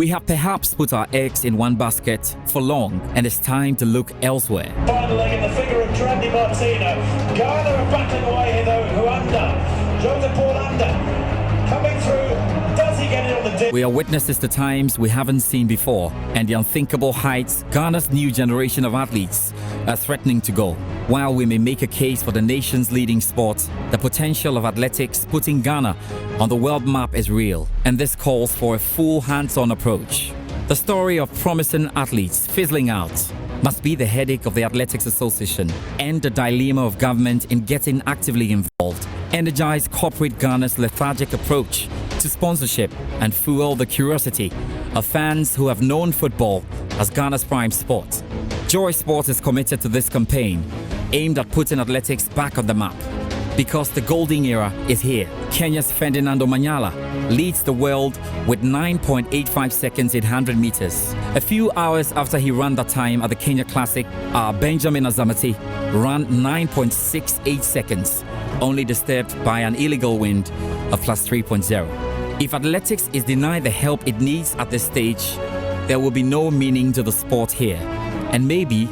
We have perhaps put our eggs in one basket for long, and it's time to look elsewhere. Finally, in the figure of Trendy Martino. Ghana are battling away here though. Who Joseph Paul under. Coming through. Does he get it on the dip? We are witnesses to times we haven't seen before, and the unthinkable heights Ghana's new generation of athletes are threatening to go. While we may make a case for the nation's leading sport, the potential of athletics putting Ghana on the world map is real, and this calls for a full hands-on approach. The story of promising athletes fizzling out must be the headache of the Athletics Association and the dilemma of government in getting actively involved, energize corporate Ghana's lethargic approach to sponsorship, and fuel the curiosity of fans who have known football as Ghana's prime sport. Joy Sports is committed to this campaign aimed at putting athletics back on the map. Because the golden era is here. Kenya's Ferdinando Manyala leads the world with 9.85 seconds in 100 meters. A few hours after he ran that time at the Kenya Classic, our Benjamin Azamati ran 9.68 seconds, only disturbed by an illegal wind of plus 3.0. If athletics is denied the help it needs at this stage, there will be no meaning to the sport here, and maybe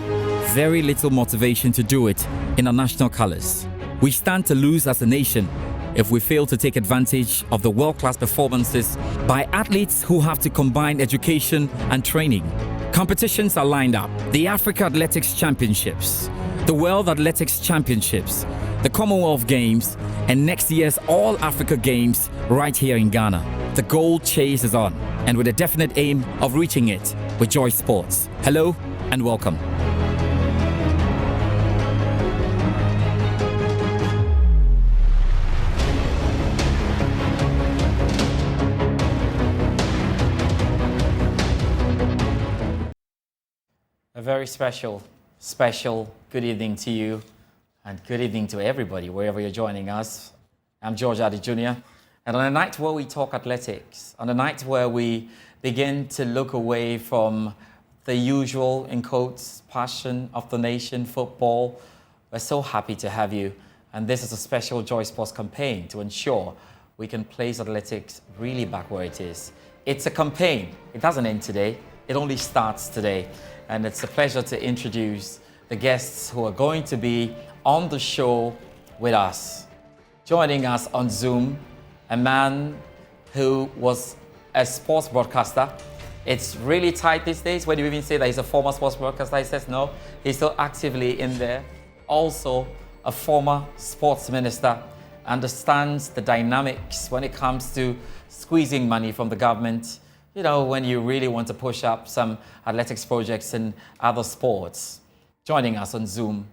very little motivation to do it in our national colors. We stand to lose as a nation if we fail to take advantage of the world-class performances by athletes who have to combine education and training. Competitions are lined up: the Africa Athletics Championships, the World Athletics Championships, the Commonwealth Games, and next year's All Africa Games right here in Ghana. The gold chase is on, and with a definite aim of reaching it with Joy Sports. Hello and welcome. A very special good evening to you, and good evening to everybody wherever you're joining us. I'm George Addy Jr. And on a night where we talk athletics, on a night where we begin to look away from the usual, in quotes, passion of the nation, football, we're so happy to have you. And this is a special Joy Sports campaign to ensure we can place athletics really back where it is. It's a campaign. It doesn't end today. It only starts today. And it's a pleasure to introduce the guests who are going to be on the show with us. Joining us on Zoom, a man who was a sports broadcaster. It's really tight these days when you even say that he's a former sports broadcaster. He says no, he's still actively in there. Also, a former sports minister, understands the dynamics when it comes to squeezing money from the government. You know, when you really want to push up some athletics projects and other sports. Joining us on Zoom,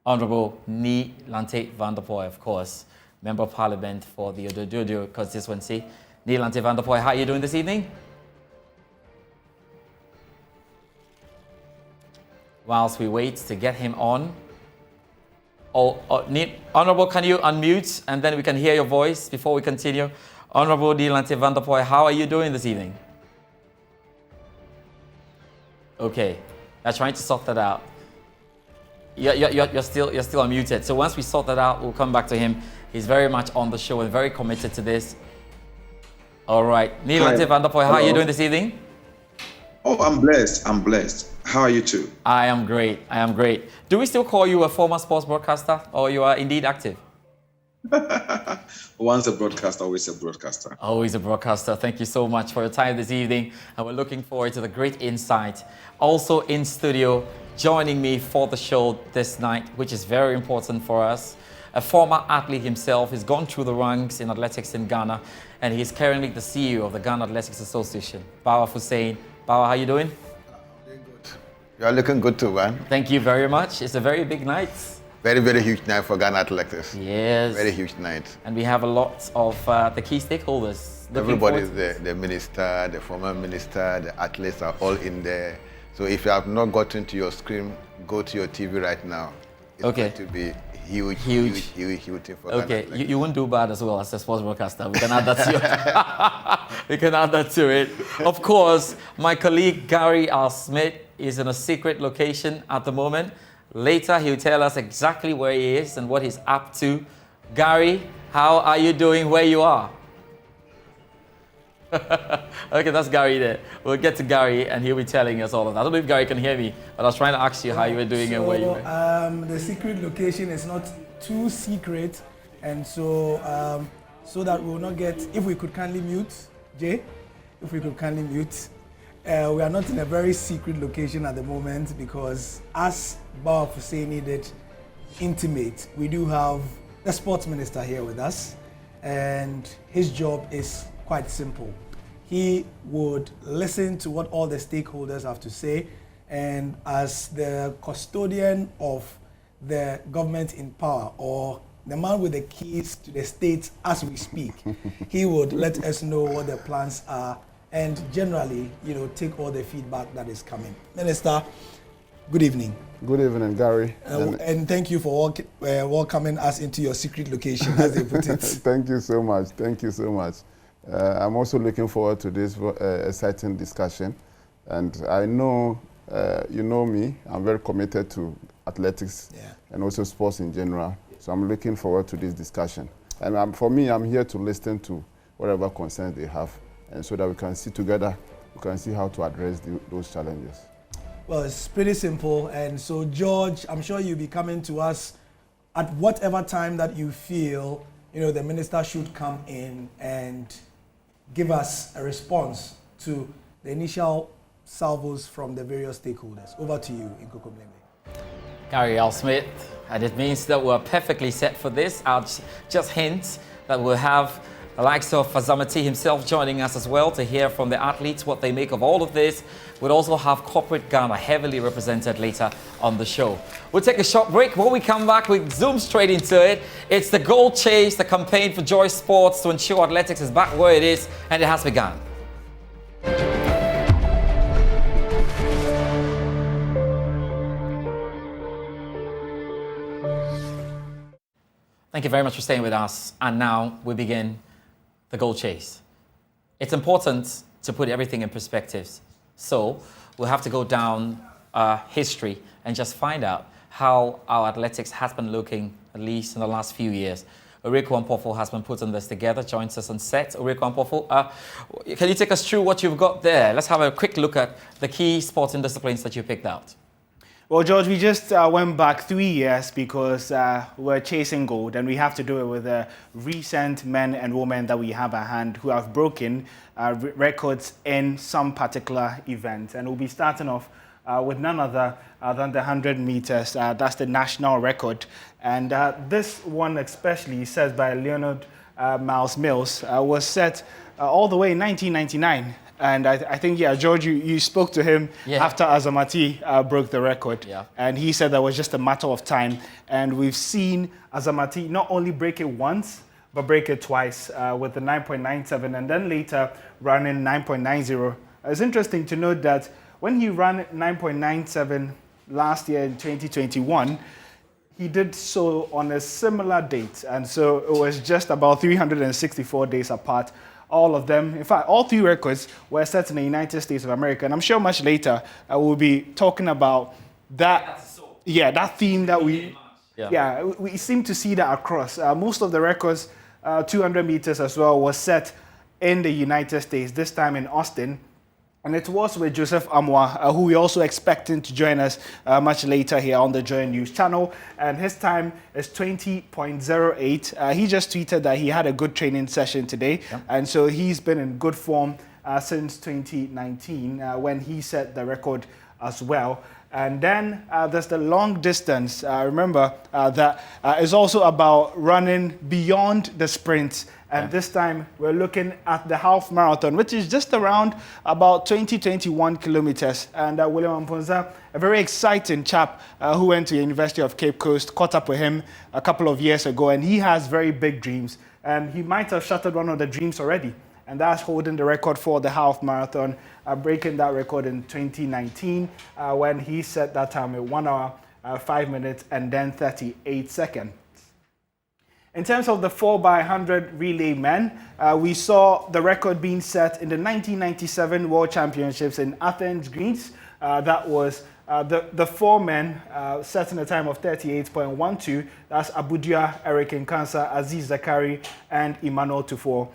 Honorable Neelanthe van der Poy, of course, Member of Parliament for the Odododo constituency. Neelanthe van der Poy, how are you doing this evening? Whilst we wait to get him on. Honorable, can you unmute and then we can hear your voice before we continue? Honorable Neelanthe van der Poy, how are you doing this evening? Okay, I'm trying to sort that out. You're still unmuted. So once we sort that out, we'll come back to him. He's very much on the show and very committed to this. All right, Neelanthe van der Poy, how are you doing this evening? Oh, I'm blessed. I'm blessed. How are you too? I am great. I am great. Do we still call you a former sports broadcaster, or you are indeed active? Once a broadcaster, always a broadcaster. Always a broadcaster. Thank you so much for your time this evening. And we're looking forward to the great insight. Also in studio, joining me for the show this night, which is very important for us. A former athlete himself. He's gone through the ranks in athletics in Ghana. And he's currently the CEO of the Ghana Athletics Association. Bawa Hussein. Bawa, how you doing? I'm doing good. You are looking good too, man. Thank you very much. It's a very big night. Very, very huge night for Ghana Athletics. Yes. Very huge night. And we have a lot of the key stakeholders. Everybody is there. The minister, the former minister, the athletes are all in there. So if you have not gotten to your screen, go to your TV right now. It's going to be huge thing for Ghana. Okay, you won't do bad as well as a sports broadcaster. We can add that to it. We can add that to it. Of course, my colleague Gary R. Smith is in a secret location at the moment. Later, he'll tell us exactly where he is and what he's up to. Gary, how are you doing where you are? Okay, that's Gary there. We'll get to Gary and he'll be telling us all of that. I don't know if Gary can hear me, but I was trying to ask you how you were doing and where you were. The secret location is not too secret, and so so that we will not get, if we could kindly mute, Jay, if we could kindly mute. We are not in a very secret location at the moment because, as Bawa Husseini did intimate, we do have the sports minister here with us, and his job is quite simple. He would listen to what all the stakeholders have to say, and as the custodian of the government in power, or the man with the keys to the state as we speak, he would let us know what the plans are and generally, take all the feedback that is coming. Minister, good evening. Good evening, Gary. And thank you for welcoming us into your secret location, as they put it. Thank you so much. Thank you so much. I'm also looking forward to this exciting discussion. And I know, you know me, I'm very committed to athletics and also sports in general. So I'm looking forward to this discussion. And for me, I'm here to listen to whatever concerns they have, and so that we can see together, we can see how to address those challenges. Well, it's pretty simple. And so, George, I'm sure you'll be coming to us at whatever time that you feel, the minister should come in and give us a response to the initial salvos from the various stakeholders. Over to you, Nkoko Mlembe. Gary L. Smith, and it means that we're perfectly set for this. I'll just hint that we'll have the likes of Azamati himself joining us as well to hear from the athletes what they make of all of this. We'll also have corporate Ghana heavily represented later on the show. We'll take a short break. When we come back, we zoom straight into it. It's the gold chase, the campaign for Joy Sports to ensure athletics is back where it is, and it has begun. Thank you very much for staying with us. And now we begin the gold chase. It's important to put everything in perspectives. So we'll have to go down history and just find out how our athletics has been looking, at least in the last few years. Oreko Ampofo has been putting this together, joins us on set. Oreko Ampofo, can you take us through what you've got there? Let's have a quick look at the key sporting disciplines that you picked out. Well, George, we just went back 3 years because we're chasing gold, and we have to do it with the recent men and women that we have at hand who have broken records in some particular event. And we'll be starting off with none other than the 100 meters. That's the national record. And this one especially, said by Leonard Miles Mills, was set all the way in 1999. And I think, George, you spoke to him after Azamati broke the record. Yeah. And he said that was just a matter of time. And we've seen Azamati not only break it once, but break it twice with the 9.97 and then later running 9.90. It's interesting to note that when he ran 9.97 last year in 2021, he did so on a similar date. And so it was just about 364 days apart. All of them, in fact, all three records were set in the United States of America. And I'm sure much later we'll be talking about that, that theme that we seem to see that across. Most of the records, 200 meters as well, was set in the United States, this time in Austin. And it was with Joseph Asamoah, who we're also expecting to join us much later here on the Joy News channel. And his time is 20.08. He just tweeted that he had a good training session today. Yep. And so he's been in good form since 2019 when he set the record as well. And then there's the long distance. Remember, that is also about running beyond the sprint. And this time we're looking at the half marathon, which is just around about 21 kilometers. And William Amponza, a very exciting chap who went to the University of Cape Coast, caught up with him a couple of years ago, and he has very big dreams. And he might have shattered one of the dreams already. And that's holding the record for the half marathon, breaking that record in 2019 when he set that time at 1 hour, 5 minutes, and then 38 seconds. In terms of the 4x100 relay men, we saw the record being set in the 1997 World Championships in Athens, Greece. That was the four men set in a time of 38.12. That's Abudia, Eric Nkansa, Aziz Zakari, and Emmanuel Tufo.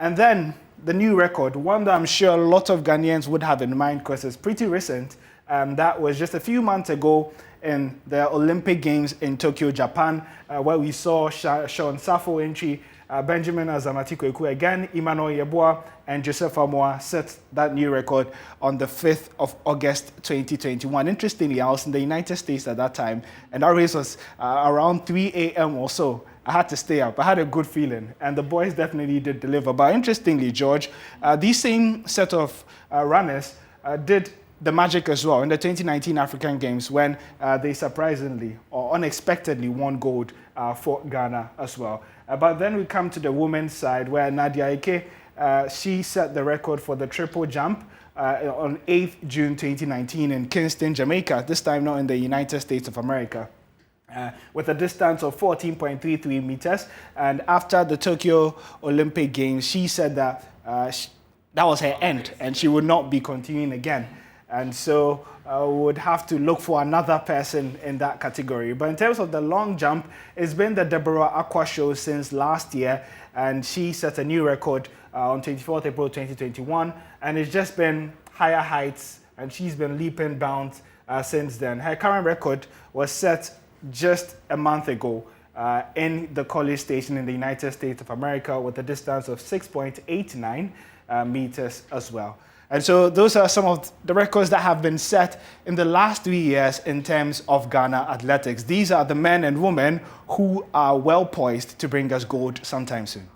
And then the new record, one that I'm sure a lot of Ghanaians would have in mind because it's pretty recent. That was just a few months ago in the Olympic Games in Tokyo, Japan, where we saw Sean Safo entry, Benjamin Azamati Kweku again, Emmanuel Yeboah and Joseph Asamoah set that new record on the 5th of August 2021. Interestingly, I was in the United States at that time, and that race was around 3 a.m. or so. I had to stay up. I had a good feeling, and the boys definitely did deliver. But interestingly, George, these same set of runners did the magic as well in the 2019 African Games when they surprisingly or unexpectedly won gold for Ghana as well. But then we come to the women's side where Nadia Ike, she set the record for the triple jump on 8th June 2019 in Kingston, Jamaica, this time not in the United States of America. With a distance of 14.33 meters. And after the Tokyo Olympic Games, she said that that was her end and she would not be continuing again. And so we would have to look for another person in that category. But in terms of the long jump, it's been the Deborah Aqua show since last year, and she set a new record on 24th April 2021, and it's just been higher heights, and she's been leaping bounds since then. Her current record was set just a month ago in the College Station in the United States of America with a distance of 6.89 meters as well. And so those are some of the records that have been set in the last 3 years in terms of Ghana athletics. These are the men and women who are well poised to bring us gold sometime soon.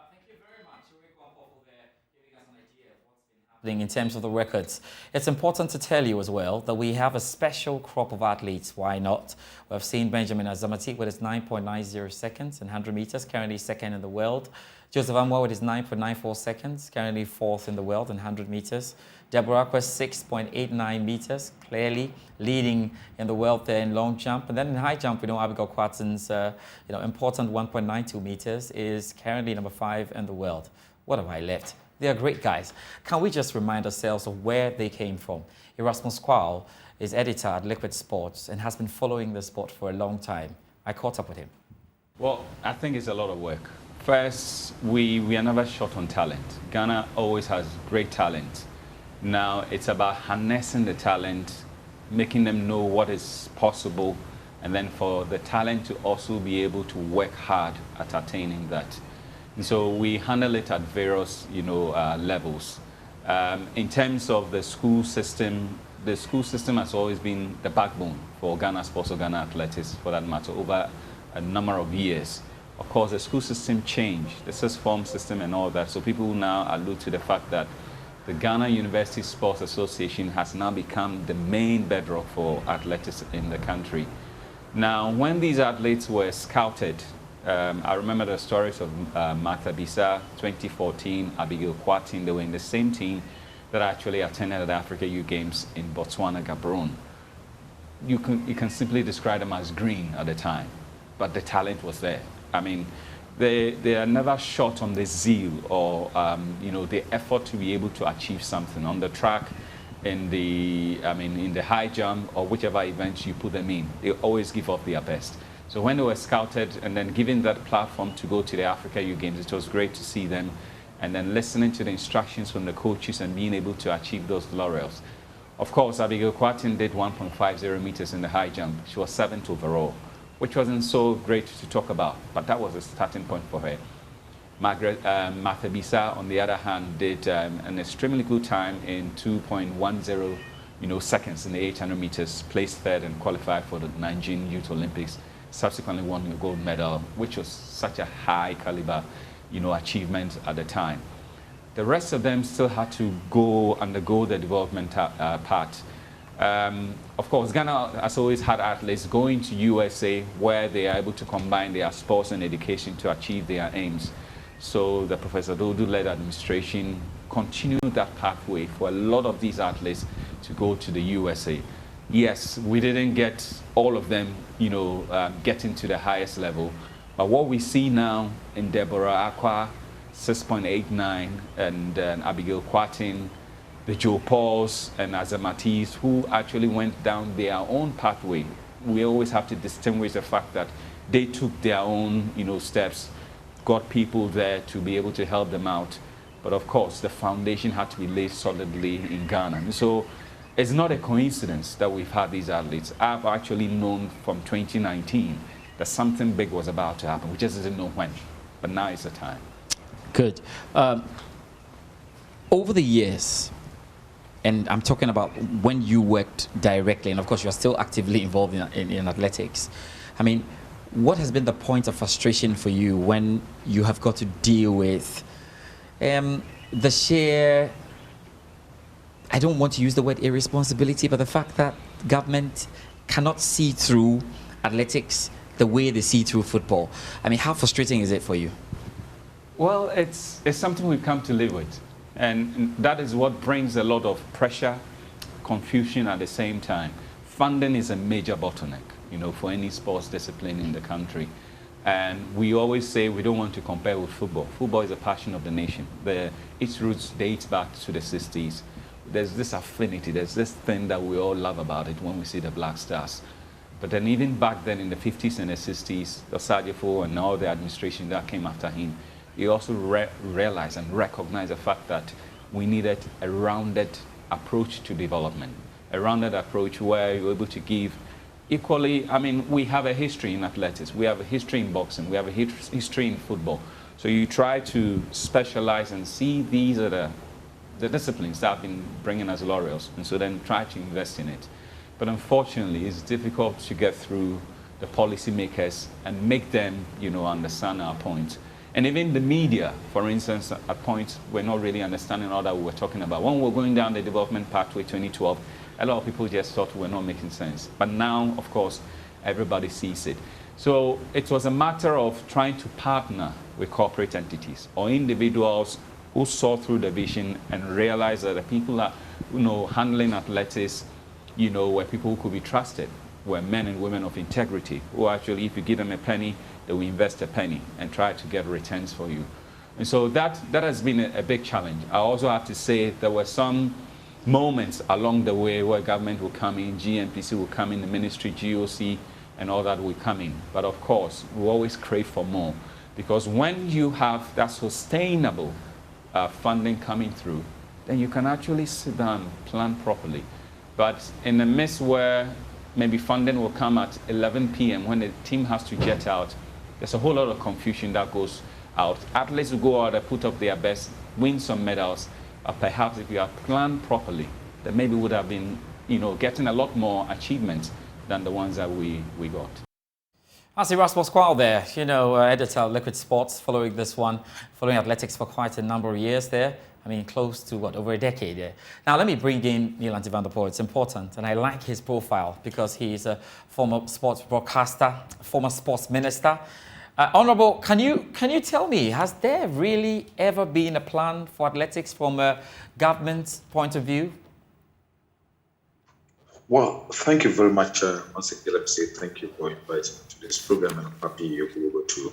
Thank you very much. Giving us an idea of what's been happening in terms of the records. It's important to tell you as well that we have a special crop of athletes. Why not? We've seen Benjamin Azamati with his 9.90 seconds in 100 meters, currently second in the world. Joseph Asamoah with his 9.94 seconds, currently fourth in the world in 100 meters. Deborah Aqua 6.89 meters, clearly leading in the world there in long jump. And then in high jump, we know Abigail Quatson's important 1.92 meters is currently number 5 in the world. What have I left? They are great guys. Can we just remind ourselves of where they came from? Erasmus Kwal is editor at Liquid Sports and has been following the sport for a long time. I caught up with him. Well, I think it's a lot of work. First, we are never short on talent. Ghana always has great talent. Now, it's about harnessing the talent, making them know what is possible, and then for the talent to also be able to work hard at attaining that. And so we handle it at various, levels. In terms of the school system has always been the backbone for Ghana sports or Ghana athletics, for that matter, over a number of years. Of course, the school system changed, the sixth form system and all that, so people now allude to the fact that the Ghana University Sports Association has now become the main bedrock for athletics in the country. Now, when these athletes were scouted, I remember the stories of Martha Bisa, 2014, Abigail Quatin. They were in the same team that actually attended the Africa Youth Games in Botswana, Gaborone. You can simply describe them as green at the time, but the talent was there. I mean, they are never short on the zeal or the effort to be able to achieve something on the track, in the high jump or whichever event you put them in. They always give up their best. So when they were scouted and then given that platform to go to the Africa Youth Games, it was great to see them, and then listening to the instructions from the coaches and being able to achieve those laurels. Of course, Abigail Quatin did 1.50 meters in the high jump. She was 7th overall, which wasn't so great to talk about, but that was a starting point for her. Martha Bisa, on the other hand, did an extremely good time in 2.10 seconds in the 800 meters, placed 3rd and qualified for the Nigerian Youth Olympics, subsequently won a gold medal, which was such a high caliber achievement at the time. The rest of them still had to undergo the development part. Of course, Ghana has always had athletes going to USA where they are able to combine their sports and education to achieve their aims. So the Professor Dodu-led administration continued that pathway for a lot of these athletes to go to the USA. Yes, we didn't get all of them, getting to the highest level. But what we see now in Deborah Aqua, 6.89, and Abigail Quatin, the Joe Pauls and Azamatis, who actually went down their own pathway. We always have to distinguish the fact that they took their own, steps, got people there to be able to help them out. But of course, the foundation had to be laid solidly in Ghana. And so it's not a coincidence that we've had these athletes. I've actually known from 2019 that something big was about to happen. We just didn't know when, but now is the time. Good. Over the years, and I'm talking about when you worked directly, and of course you're still actively involved in athletics. I mean, what has been the point of frustration for you when you have got to deal with the sheer, I don't want to use the word irresponsibility, but the fact that government cannot see through athletics the way they see through football? I mean, how frustrating is it for you? Well, it's something we've come to live with. And that is what brings a lot of pressure, confusion at the same time. Funding is a major bottleneck, for any sports discipline in the country. And we always say we don't want to compare with football. Football is a passion of the nation. Its roots date back to the 60s. There's this affinity, there's this thing that we all love about it when we see the Black Stars. But then even back then in the 50s and the 60s, Osadiafo and all the administration that came after him, he also realized and recognized the fact that we needed a rounded approach to development, a rounded approach where you're able to give equally. I mean, we have a history in athletics, we have a history in boxing, we have a history in football. So you try to specialize and see these are the disciplines that have been bringing us laurels, and so then try to invest in it. But unfortunately, it's difficult to get through the policymakers and make them, understand our point. And even the media, for instance, at points, we're not really understanding all that we were talking about. When we were going down the development pathway 2012, a lot of people just thought we were not making sense. But now, of course, everybody sees it. So it was a matter of trying to partner with corporate entities or individuals who saw through the vision and realized that the people that, handling athletics, were people who could be trusted, were men and women of integrity, who actually, if you give them a penny, they will invest a penny and try to get returns for you. And so that has been a big challenge. I also have to say there were some moments along the way where government will come in, GNPC will come in, the ministry, GOC, and all that will come in. But of course, we always crave for more, because when you have that sustainable funding coming through, then you can actually sit down and plan properly. But in the midst where maybe funding will come at 11 p.m. when the team has to jet out, there's a whole lot of confusion that goes out. Athletes will go out and put up their best, win some medals. Perhaps if you had planned properly, then maybe would have been, getting a lot more achievements than the ones that we got. I see Rasmus Kwao there, editor of Liquid Sports, following athletics for quite a number of years there. I mean, close to, over a decade there. Now, let me bring in Neil van der Poel. It's important, and I like his profile because he's a former sports broadcaster, former sports minister. Honourable, can you tell me, has there really ever been a plan for athletics from a government point of view? Well, thank you very much. Once again, let me say thank you for inviting me to this program, and I'm happy you'll be able to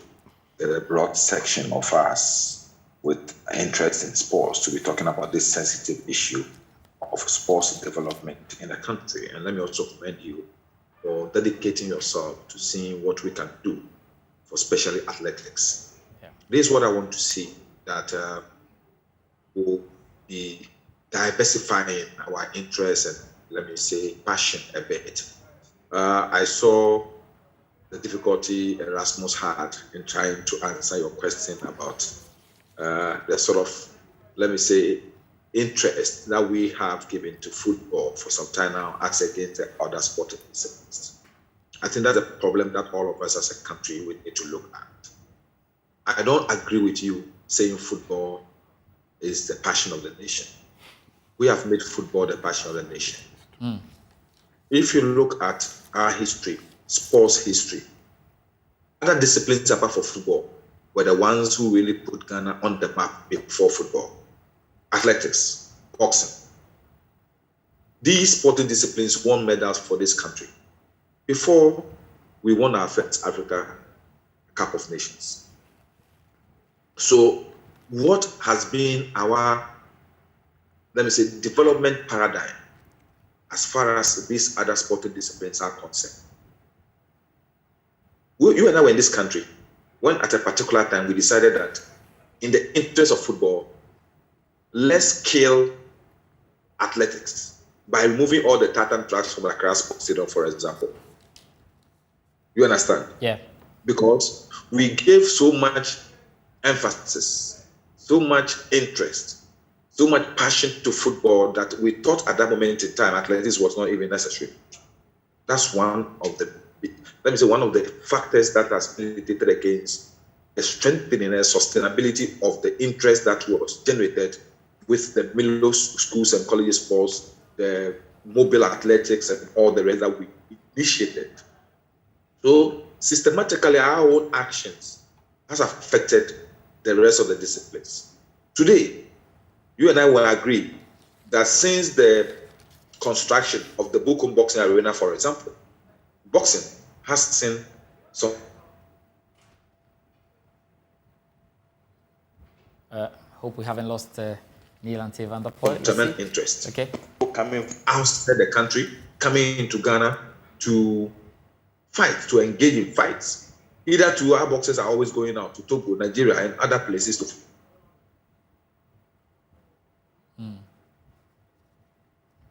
get a broad section of us with interest in sports to be talking about this sensitive issue of sports development in the country. And let me also commend you for dedicating yourself to seeing what we can do for especially athletics. Yeah. This is what I want to see, that we'll be diversifying our interests and, let me say, passion a bit. I saw the difficulty Erasmus had in trying to answer your question about the sort of, let me say, interest that we have given to football for some time now as against the other sporting disciplines. I think that's a problem that all of us as a country would need to look at. I don't agree with you saying football is the passion of the nation. We have made football the passion of the nation. Mm. If you look at our history, sports history, other disciplines apart from football were the ones who really put Ghana on the map before football. Athletics, boxing. These sporting disciplines won medals for this country before we won our first Africa Cup of Nations. So what has been our, let me say, development paradigm as far as these other sporting disciplines are concerned? You and I were in this country when at a particular time we decided that in the interest of football, let's kill athletics by removing all the tartan tracks from Accra Sports Stadium, for example. You understand? Yeah. Because we gave so much emphasis, so much interest, so much passion to football that we thought at that moment in time athletics was not even necessary. That's one of the factors that has militated against the strengthening and sustainability of the interest that was generated with the middle schools and colleges sports, the mobile athletics, and all the rest that we initiated. So systematically, our own actions has affected the rest of the disciplines. Today, you and I will agree that since the construction of the Bukum Boxing Arena, for example, boxing has seen some hope we haven't lost Neil and Van der Poel. tremendous interest. Okay. Coming outside the country, coming into Ghana to fight, to engage in fights. Either two, our boxers are always going out to Togo, Nigeria, and other places to.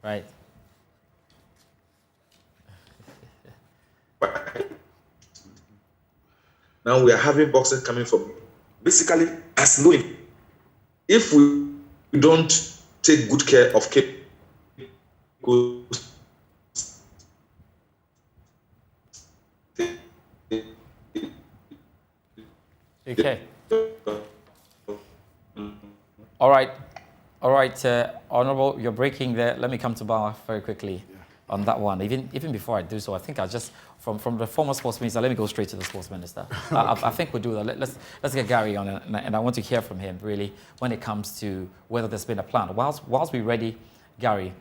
Right. Now we are having boxers coming from basically as knowing if we don't take good care of Cape Coast. Okay. All right. All right, Honorable, you're breaking there. Let me come to Bawa very quickly on that one. Even before I do so, I think I'll just, from the former sports minister, let me go straight to the sports minister. I think we'll do that. Let's get Gary on, and I want to hear from him, really, when it comes to whether there's been a plan. Whilst we're ready, Gary,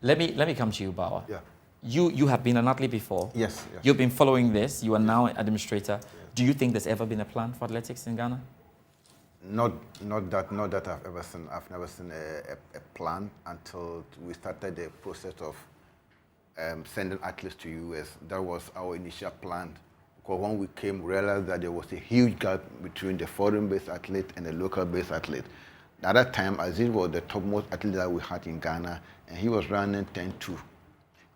let me come to you, Bawa. Yeah. You have been an athlete before. Yes. You've been following this. You are now an administrator. Yes. Do you think there's ever been a plan for athletics in Ghana? Not that I've ever seen. I've never seen a plan until we started the process of sending athletes to US. That was our initial plan. Because when we came, we realized that there was a huge gap between the foreign-based athlete and the local-based athlete. At that time, Aziz was the topmost athlete that we had in Ghana, and he was running 10.2.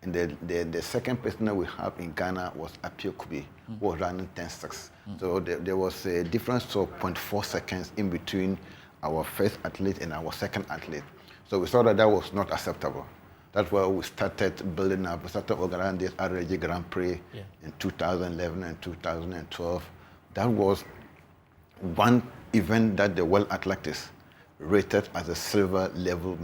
And the second person that we have in Ghana was Apio Kubi, who was running 10.6. So there was a difference of 0.4 seconds in between our first athlete and our second athlete. So we saw that that was not acceptable. That's why we started building up. We started organizing this RLG Grand Prix in 2011 and 2012. That was one event that the World Athletics rated as a silver level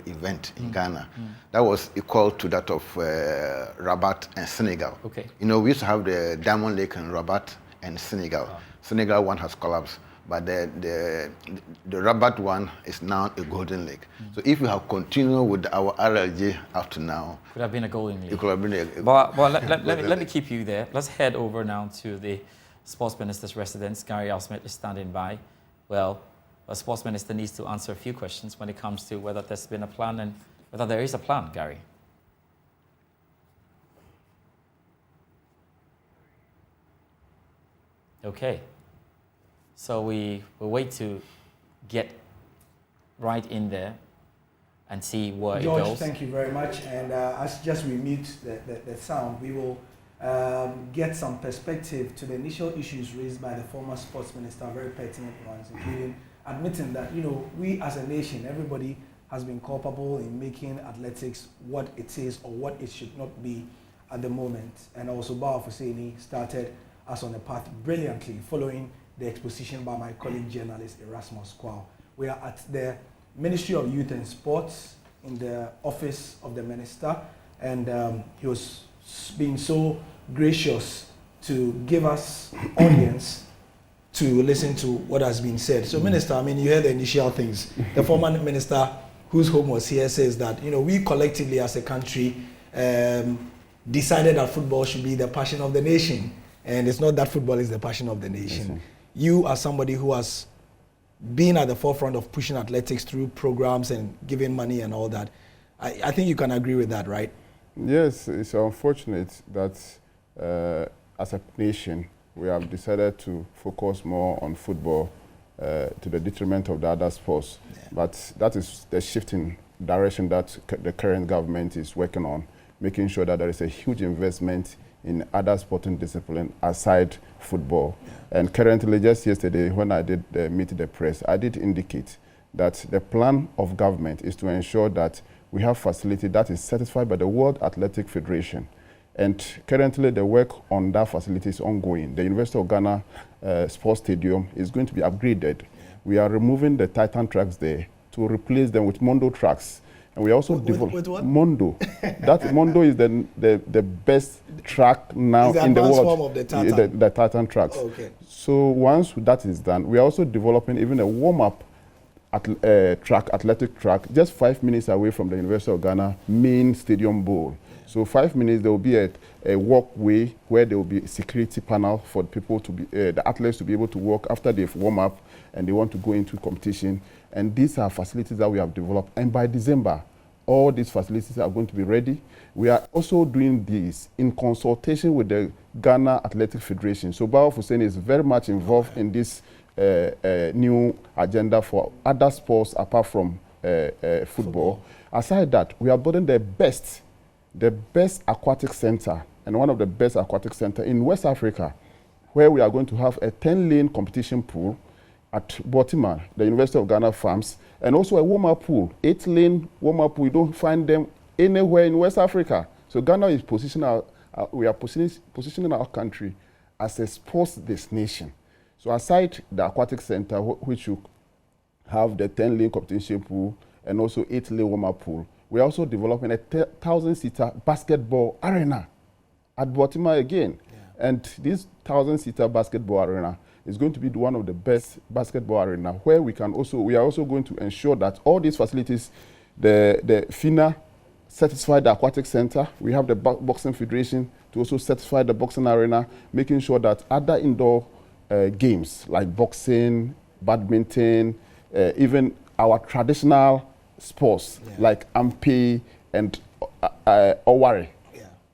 event in Ghana. That was equal to that of Rabat and Senegal. Okay. You know, we used to have the Diamond League in Rabat and Senegal. Senegal one has collapsed, but the Rabat one is now a golden league. So if we have continued with our RLG up to now, could have been a golden league. It could have been a let me keep you there. Let's head over now to the Sports Minister's residence. Gary Al-Smith is standing by. Well, a sports minister needs to answer a few questions when it comes to whether there's been a plan and whether there is a plan, Gary. Okay. So we'll wait to get right in there and see where George, it goes. Thank you very much. And as just we mute the sound, we will get some perspective to the initial issues raised by the former sports minister, very pertinent ones, including admitting that, you know, we as a nation, everybody has been culpable in making athletics what it is or what it should not be at the moment. And also Bawa Fuseni started us on a path brilliantly following the exposition by my colleague journalist Erasmus Kwao. We are at the Ministry of Youth and Sports in the office of the minister, and he was being so gracious to give us audience to listen to what has been said. So, Minister, I mean, you heard the initial things. The former minister, whose home was here, says that, you know, we collectively as a country decided that football should be the passion of the nation. And it's not that football is the passion of the nation. You are somebody who has been at the forefront of pushing athletics through programs and giving money and all that. I think you can agree with that, right? Yes, it's unfortunate that as a nation, we have decided to focus more on football to the detriment of the other sports. Yeah. But that is the shifting direction that the current government is working on, making sure that there is a huge investment in other sporting disciplines aside football. Yeah. And currently, just yesterday, when I did meet the press, I did indicate that the plan of government is to ensure that we have facility that is certified by the World Athletic Federation. And currently, the work on that facility is ongoing. The University of Ghana Sports Stadium is going to be upgraded. Yeah. We are removing the Titan tracks there to replace them with Mondo tracks. And we also develop with what? Mondo. That Mondo is the best track now in the world. Form of the Titan. The Titan tracks. Oh, okay. So once that is done, we are also developing even a warm-up athletic track, just 5 minutes away from the University of Ghana main stadium bowl. Yeah. So 5 minutes, there will be a walkway where there will be a security panel for people to be, the athletes to be able to walk after they've warm up and they want to go into competition. And these are facilities that we have developed. And by December, all these facilities are going to be ready. We are also doing this in consultation with the Ghana Athletic Federation. So Bawa Hussein is very much involved in this new agenda for other sports apart from football. Aside that, we are building the best aquatic center and one of the best aquatic centers in West Africa, where we are going to have a 10-lane competition pool at Botima, the University of Ghana Farms, and also a warm-up pool, 8-lane warm-up pool. We don't find them anywhere in West Africa. So Ghana is we are positioning our country as a sports destination. So aside the aquatic center, which you have the 10-lane competition pool and also 8-lane warm-up pool, we are also developing a 1,000-seater basketball arena at Botima again. Yeah. And this 1,000-seater basketball arena is going to be one of the best basketball arena where we are also going to ensure that all these facilities, the FINA certified the aquatic center, we have the boxing federation to also certify the boxing arena, making sure that other indoor games like boxing, badminton, even our traditional sports like ampe and owari,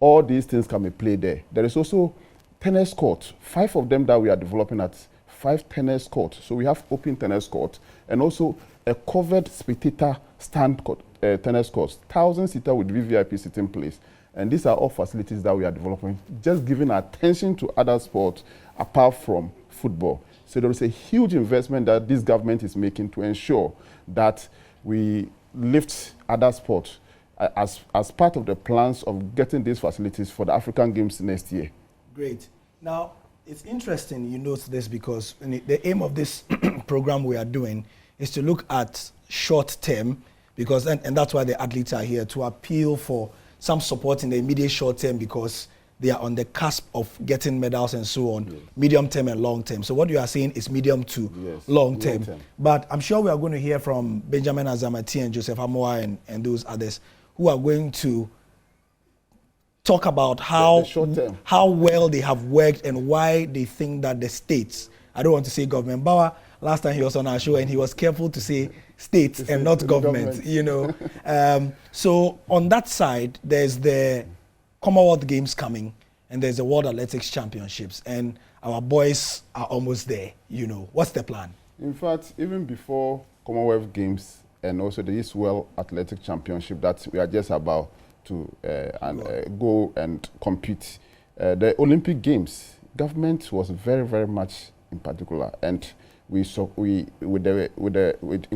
all these things can be played there. There is also tennis court, 5 of them that we are developing at 5 tennis courts. So we have open tennis court and also a covered spectator stand court, tennis courts, 1,000-seater with VVIP sitting place. And these are all facilities that we are developing, just giving attention to other sports apart from football. So there is a huge investment that this government is making to ensure that we lift other sports as part of the plans of getting these facilities for the African Games next year. Great. Now, it's interesting you note this because the aim of this program we are doing is to look at short term, because and that's why the athletes are here, to appeal for some support in the immediate short term because they are on the cusp of getting medals and so on, medium term and long term. So what you are saying is medium to long term. But I'm sure we are going to hear from Benjamin Azamati and Joseph Asamoah and those others who are going to talk about how well they have worked and why they think that the states, I don't want to say government, Bawa, last time he was on our show and he was careful to say states and not government, you know. So on that side, there's the Commonwealth Games coming and there's the World Athletics Championships and our boys are almost there, you know. What's the plan? In fact, even before Commonwealth Games and also the East World Athletic Championship that we are just about to go and compete. The Olympic Games, government was very, very much in particular, and in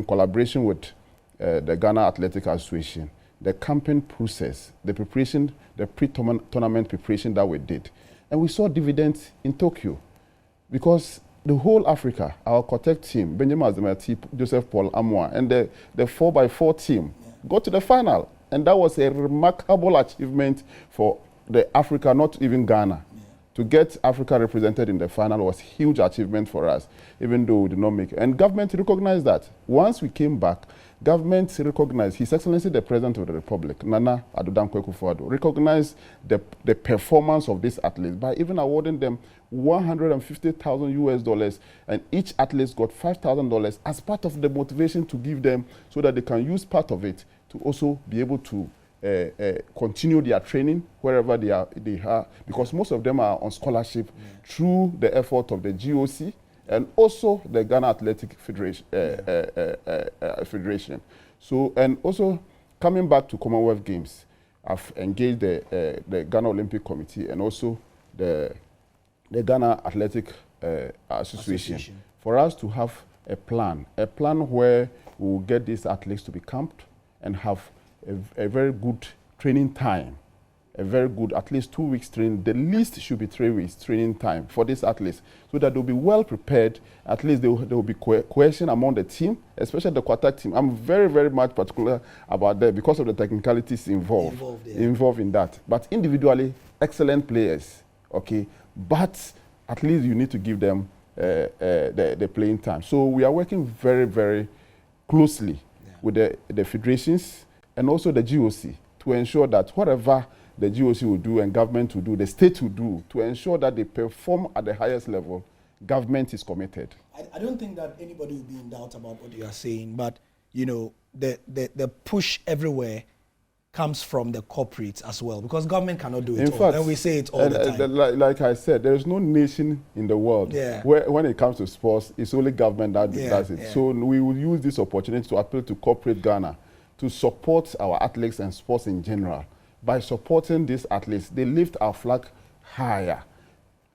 collaboration with the Ghana Athletic Association, the campaign process, the preparation, the pre-tournament preparation that we did, and we saw dividends in Tokyo, because the whole Africa, our Quartet team, Benjamin Azamati, Joseph Paul Amoah, and the 4x4 team got to the final. And that was a remarkable achievement for the Africa, not even Ghana. To get Africa represented in the final was a huge achievement for us, even though we did not make it. And government recognized that. Once we came back, government recognized, His Excellency the President of the Republic, Nana Addo Dankwa Akufo-Addo, recognized the performance of these athletes by even awarding them $150,000 and each athlete got $5,000 as part of the motivation to give them so that they can use part of it to also be able to continue their training wherever they are, because most of them are on scholarship through the effort of the GOC and also the Ghana Athletic Federation. Federation. So, and also coming back to Commonwealth Games, I've engaged the Ghana Olympic Committee and also the Ghana Athletic Association for us to have a plan where we will get these athletes to be camped and have a very good training time, a very good, at least 2 weeks training. The least should be 3 weeks training time for these athletes so that they'll be well prepared. At least there will be cohesion among the team, especially the quartet team. I'm very, very much particular about that because of the technicalities involved in that. But individually, excellent players, okay? But at least you need to give them the playing time. So we are working very, very closely with the federations and also the GOC to ensure that whatever the GOC will do and government will do, the state will do, to ensure that they perform at the highest level, government is committed. I don't think that anybody will be in doubt about what you are saying, but you know, the push everywhere comes from the corporates as well, because government cannot do it all. And we say it all the time. Like I said, there is no nation in the world where, when it comes to sports, it's only government that does it. So we will use this opportunity to appeal to corporate Ghana to support our athletes and sports in general. By supporting these athletes, they lift our flag higher.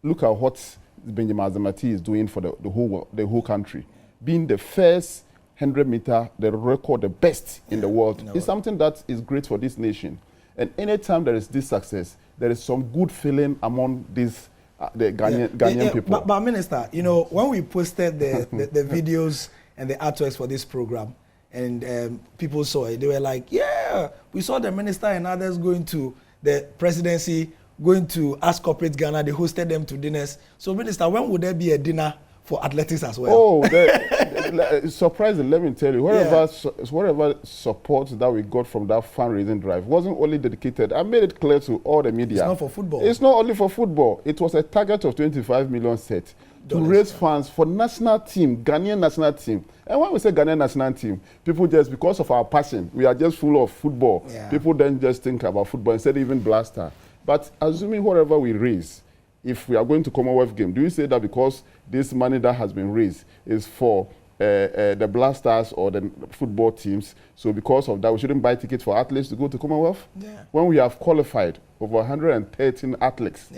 Look at what Benjamin Azamati is doing for the whole country. Being the first 100-meter, the record, the best in the world, is something that is great for this nation. And anytime there is this success, there is some good feeling among these the Ghanaian people. But Minister, you know, when we posted the videos and the artworks for this program, and people saw it, they were like, yeah, we saw the minister and others going to the presidency, going to Ask Corporate Ghana. They hosted them to dinners. So, Minister, when would there be a dinner for athletics as well? Oh, surprising, let me tell you, whatever support that we got from that fundraising drive wasn't only dedicated. I made it clear to all the media. It's not for football. It's not only for football. It was a target of 25 million set to raise funds for national team, Ghanaian national team. And when we say Ghanaian national team, people just, because of our passion, we are just full of football. People then just think about football instead of even blaster. But assuming whatever we raise, if we are going to Commonwealth Games, do you say that because this money that has been raised is for the blasters or the football teams, so because of that we shouldn't buy tickets for athletes to go to Commonwealth? When we have qualified over 113 athletes,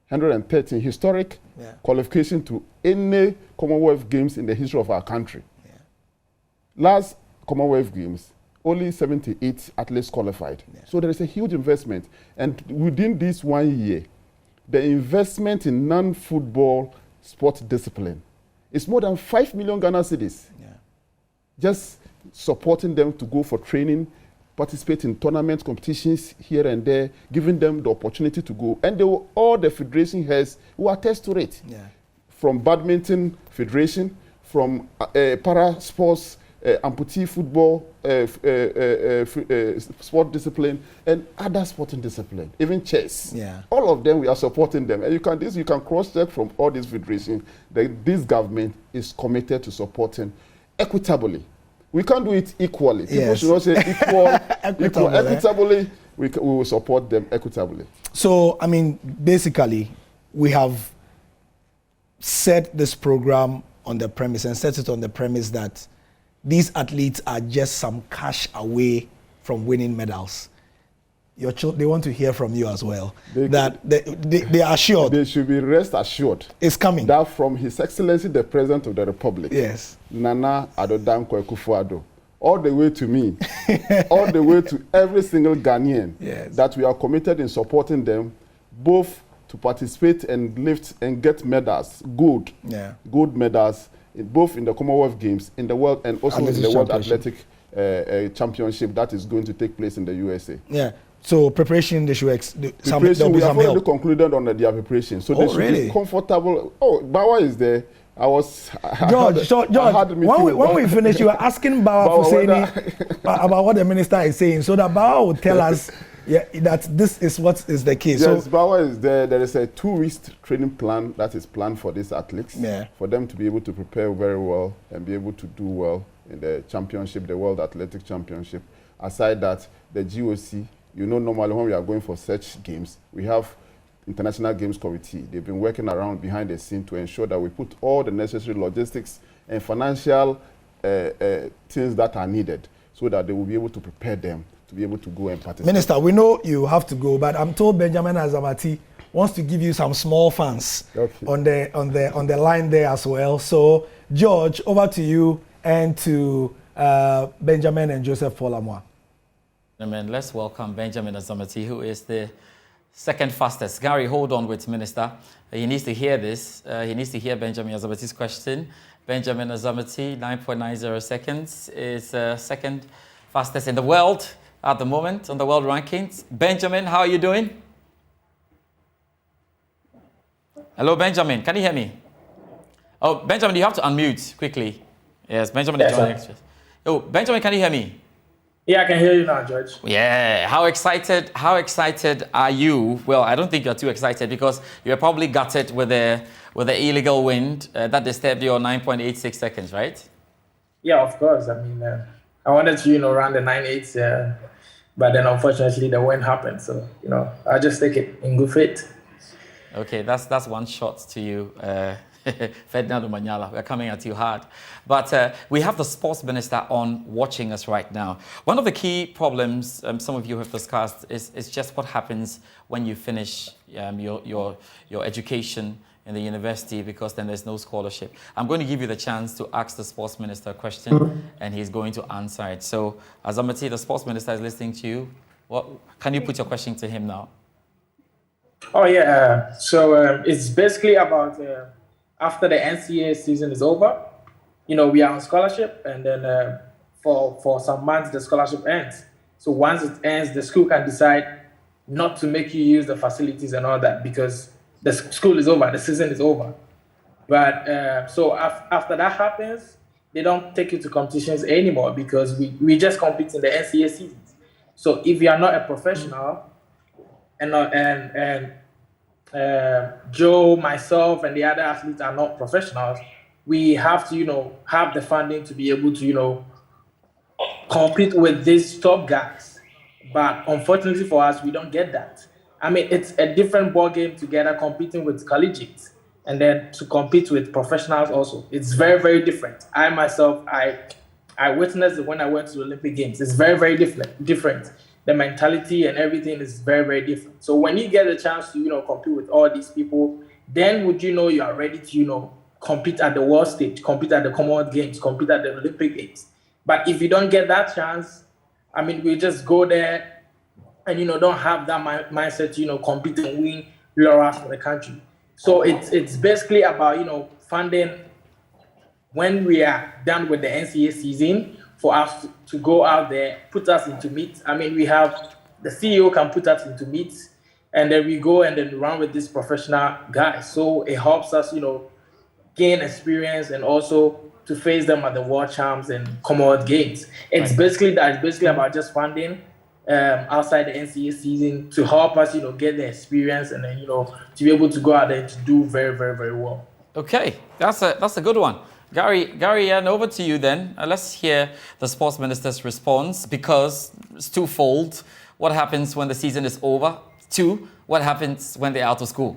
113 historic qualification to any Commonwealth Games in the history of our country. Last Commonwealth Games, only 78 athletes qualified. So there is a huge investment. And within this 1 year, the investment in non-football sport discipline is more than 5 million Ghana cedis. Just supporting them to go for training, participate in tournament competitions here and there, giving them the opportunity to go. And all the federation heads will attest to it. From badminton federation, from para sports, amputee football, sport discipline, and other sporting discipline, even chess. All of them, we are supporting them. And you can cross-check from all these federations that this government is committed to supporting equitably. We can't do it equally. People should not say equitably. We will support them equitably. So, I mean, basically, we have set this program on the premise and set it on the premise that these athletes are just some cash away from winning medals. They want to hear from you as well. They are assured. They should be rest assured. It's coming. That from His Excellency the President of the Republic, Nana Addo Dankwa Akufo-Addo, all the way to me, all the way to every single Ghanaian, that we are committed in supporting them, both to participate and lift and get medals, gold medals, both in the Commonwealth Games, in the world, and also in the World Athletic Championship that is going to take place in the USA. So preparation, they should we have already concluded on their preparation. So they should be comfortable. Oh, Bawa is there. George, when we finish, you are asking Bawa about what the minister is saying, so that Bawa will tell us that this is what is the case. Yes, so Bawa is there. There is a 2-week training plan that is planned for these athletes, for them to be able to prepare very well and be able to do well in the championship, the World Athletic Championship. Aside that, the GOC, you know, normally when we are going for such games, we have International Games Committee. They've been working around behind the scene to ensure that we put all the necessary logistics and financial things that are needed so that they will be able to prepare them to be able to go and participate. Minister, we know you have to go, but I'm told Benjamin Azamati wants to give you some small fans on the line there as well. So, George, over to you and to Benjamin and Joseph Paul-Amoah. Let's welcome Benjamin Azamati, who is the second fastest. Gary, hold on with Minister. He needs to hear this. He needs to hear Benjamin Azamati's question. Benjamin Azamati, 9.90 seconds, is second fastest in the world at the moment on the world rankings. Benjamin, how are you doing? Hello, Benjamin. Can you hear me? Oh, Benjamin, you have to unmute quickly. Yes, Benjamin is joining us. Oh, Benjamin, can you hear me? Yeah, I can hear you now, George. Yeah. How excited are you? Well, I don't think you're too excited because you're probably gutted with the illegal wind that disturbed your 9.86 seconds, right? Yeah, of course. I mean, I wanted to, run the 9.8, but then unfortunately the wind happened. So, I'll just take it in good faith. Okay, that's one shot to you. Ferdinando Manyala, we're coming at you hard. But we have the sports minister on watching us right now. One of the key problems some of you have discussed is just what happens when you finish your education in the university, because then there's no scholarship. I'm going to give you the chance to ask the sports minister a question, and he's going to answer it. So, Azamati, the sports minister is listening to you. Can you put your question to him now? Oh, yeah. So it's basically about after the NCAA season is over, we are on scholarship, and then for some months the scholarship ends. So once it ends, the school can decide not to make you use the facilities and all that because the school is over, the season is over. But so after that happens, they don't take you to competitions anymore because we just compete in the NCAA seasons. So if you are not a professional, and Joe, myself, and the other athletes are not professionals, we have to, have the funding to be able to, compete with these top guys. But unfortunately for us, we don't get that. I mean, it's a different ballgame together competing with collegiates and then to compete with professionals also. It's very, very different. I myself, I witnessed it when I went to the Olympic Games. It's very, very different. The mentality and everything is very, very different. So when you get a chance to, compete with all these people, then would you are ready to, compete at the world stage, compete at the Commonwealth Games, compete at the Olympic Games. But if you don't get that chance, I mean, we just go there and, don't have that mindset to, compete and win laurels for the country. So it's basically about, funding when we are done with the NCAA season, for us to go out there, put us into meets. I mean, we have the CEO can put us into meets, and then we go and then run with these professional guys. So it helps us, gain experience and also to face them at the World Champs and Commonwealth Games. It's basically that. It's basically about just funding outside the NCAA season to help us, get the experience and then, to be able to go out there to do very, very, very well. Okay, that's a good one. Gary, and over to you then. Let's hear the sports minister's response because it's twofold. What happens when the season is over? 2, what happens when they're out of school?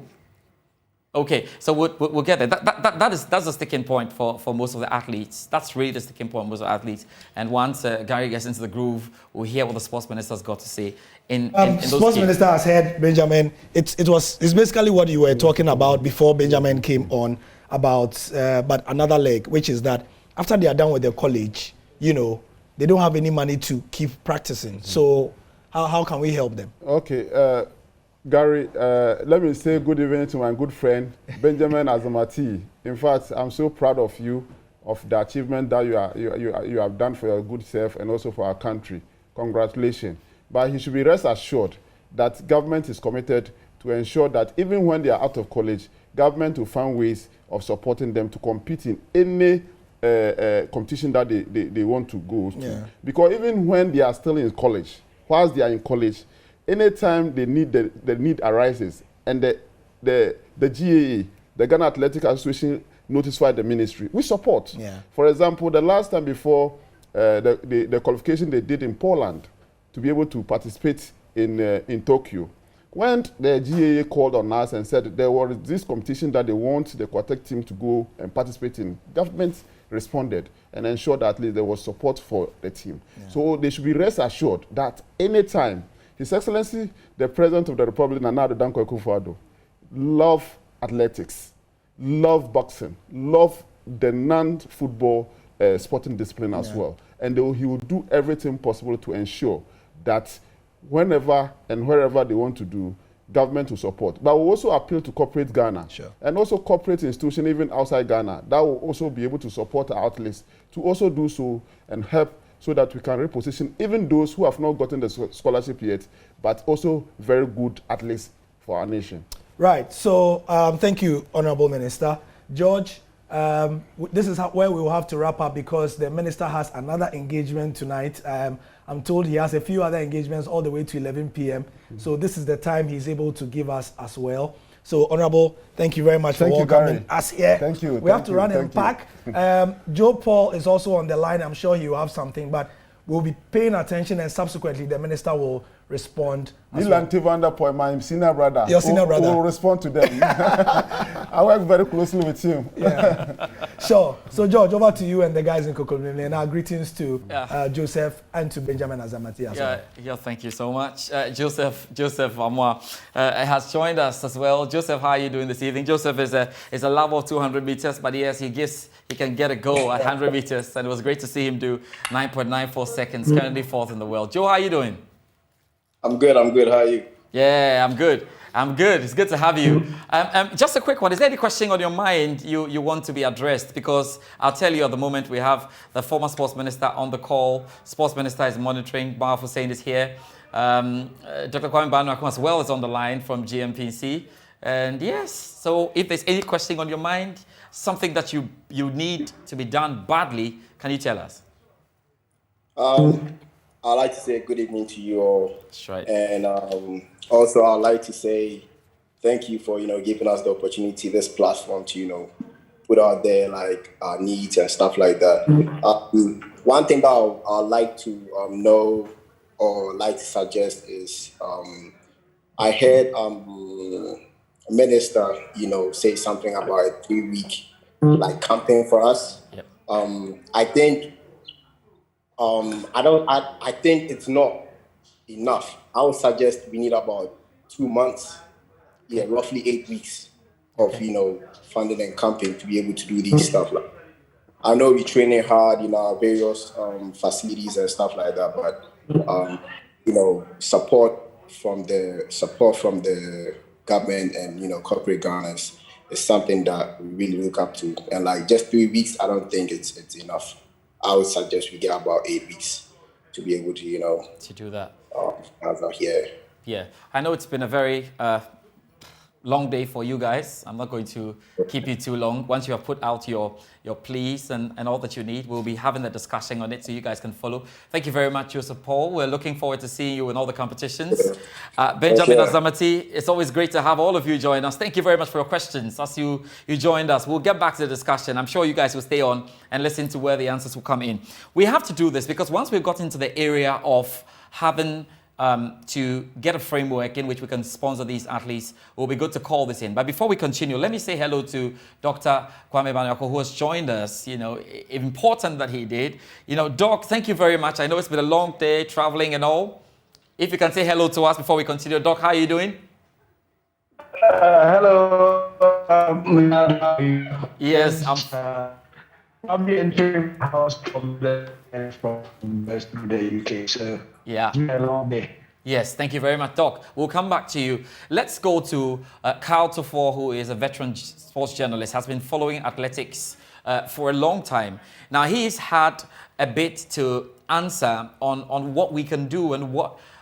Okay, so we'll get there. That's the sticking point for most of the athletes. That's really the sticking point for most of the athletes. And once Gary gets into the groove, we'll hear what the sports minister's got to say. In those sports minister has said, Benjamin, it's basically what you were talking about before Benjamin came on. About but another leg, which is that after they are done with their college, they don't have any money to keep practicing. So how can we help them? Okay, Gary, let me say good evening to my good friend Benjamin Azamati. In fact, I'm so proud of you, of the achievement that you have done for your good self and also for our country. Congratulations. But you should be rest assured that government is committed to ensure that even when they are out of college, government will find ways of supporting them to compete in any competition that they want to go to. Yeah. Because even when they are still in college, whilst they are in college, anytime the need arises and the GAA, the Ghana Athletic Association, notified the ministry, we support. Yeah. For example, the last time before the qualification they did in Poland to be able to participate in Tokyo, When the GAA called on us and said there was this competition that they want the quartet team to go and participate in, government responded and ensured that at least there was support for the team. Yeah. So they should be rest assured that anytime His Excellency, the President of the Republic, Nana Addo Dankwa Akufo-Addo, love athletics, love boxing, love the non-football sporting discipline as well. And he will do everything possible to ensure that whenever and wherever they want to do, government will support. But we'll also appeal to corporate Ghana and also corporate institutions even outside Ghana that will also be able to support our athletes to also do so and help so that we can reposition even those who have not gotten the scholarship yet, but also very good athletes for our nation. Right. So thank you, Honorable Minister. George, this is where we will have to wrap up because the Minister has another engagement tonight. I'm told he has a few other engagements all the way to 11 p.m. So this is the time he's able to give us as well. So, Honorable, thank you very much for welcoming us here. Thank you. We have to run and pack. Joe Paul is also on the line. I'm sure he will have something, but we'll be paying attention and subsequently the Minister will respond. My senior brother. Your senior brother. Will respond to them. I work very closely with him. Yeah. Sure. So, George, over to you and the guys in Kokomlemle. And our greetings to Joseph and to Benjamin Azamati as well. Yeah, thank you so much. Joseph Asamoah has joined us as well. Joseph, how are you doing this evening? Joseph is a lover of 200 meters, but yes, he can get a goal at 100 meters. And it was great to see him do 9.94 seconds, currently 4th in the world. Joe, how are you doing? I'm good. How are you? Yeah, I'm good. It's good to have you. Just a quick one. Is there any question on your mind you want to be addressed? Because I'll tell you at the moment we have the former sports minister on the call. Sports minister is monitoring. Baaf Hussein is here. Dr. Kwame Banu as well is on the line from GMPC. And yes, so if there's any question on your mind, something that you need to be done badly, can you tell us? I'd like to say good evening to you all. That's right. And also I'd like to say thank you for, giving us the opportunity, this platform to, put out there like our needs and stuff like that. One thing that I'd like to know or like to suggest is I heard a minister, say something about a 3-week like campaign for us. Yep. I think I think it's not enough. I would suggest we need about 2 months, roughly 8 weeks of funding and campaign to be able to do these stuff. Like, I know we're training hard in our various facilities and stuff like that, but support from the government and corporate Ghanaians is something that we really look up to. And like just 3 weeks, I don't think it's enough. I would suggest we get about 8 weeks to be able to, to do that. As of here. Yeah, I know it's been a very long day for you guys. I'm not going to keep you too long. Once you have put out your pleas and all that you need, we'll be having a discussion on it so you guys can follow. Thank you very much, Joseph Paul. We're looking forward to seeing you in all the competitions. Benjamin Azamati, it's always great to have all of you join us. Thank you very much for your questions as you joined us. We'll get back to the discussion. I'm sure you guys will stay on and listen to where the answers will come in. We have to do this because once we've got into the area of having to get a framework in which we can sponsor these athletes, it will be good to call this in. But before we continue, let me say hello to Dr. Kwame Banu, who has joined us. Important that he did. Doc, thank you very much. I know it's been a long day traveling and all. If you can say hello to us before we continue. Doc, how are you doing? Hello. Yes, I'm in house from the UK, so yeah. It's been a long day. Yes, thank you very much, Doc. We'll come back to you. Let's go to Carl Tufor, who is a veteran sports journalist, has been following athletics for a long time. Now, he's had a bit to answer on what we can do and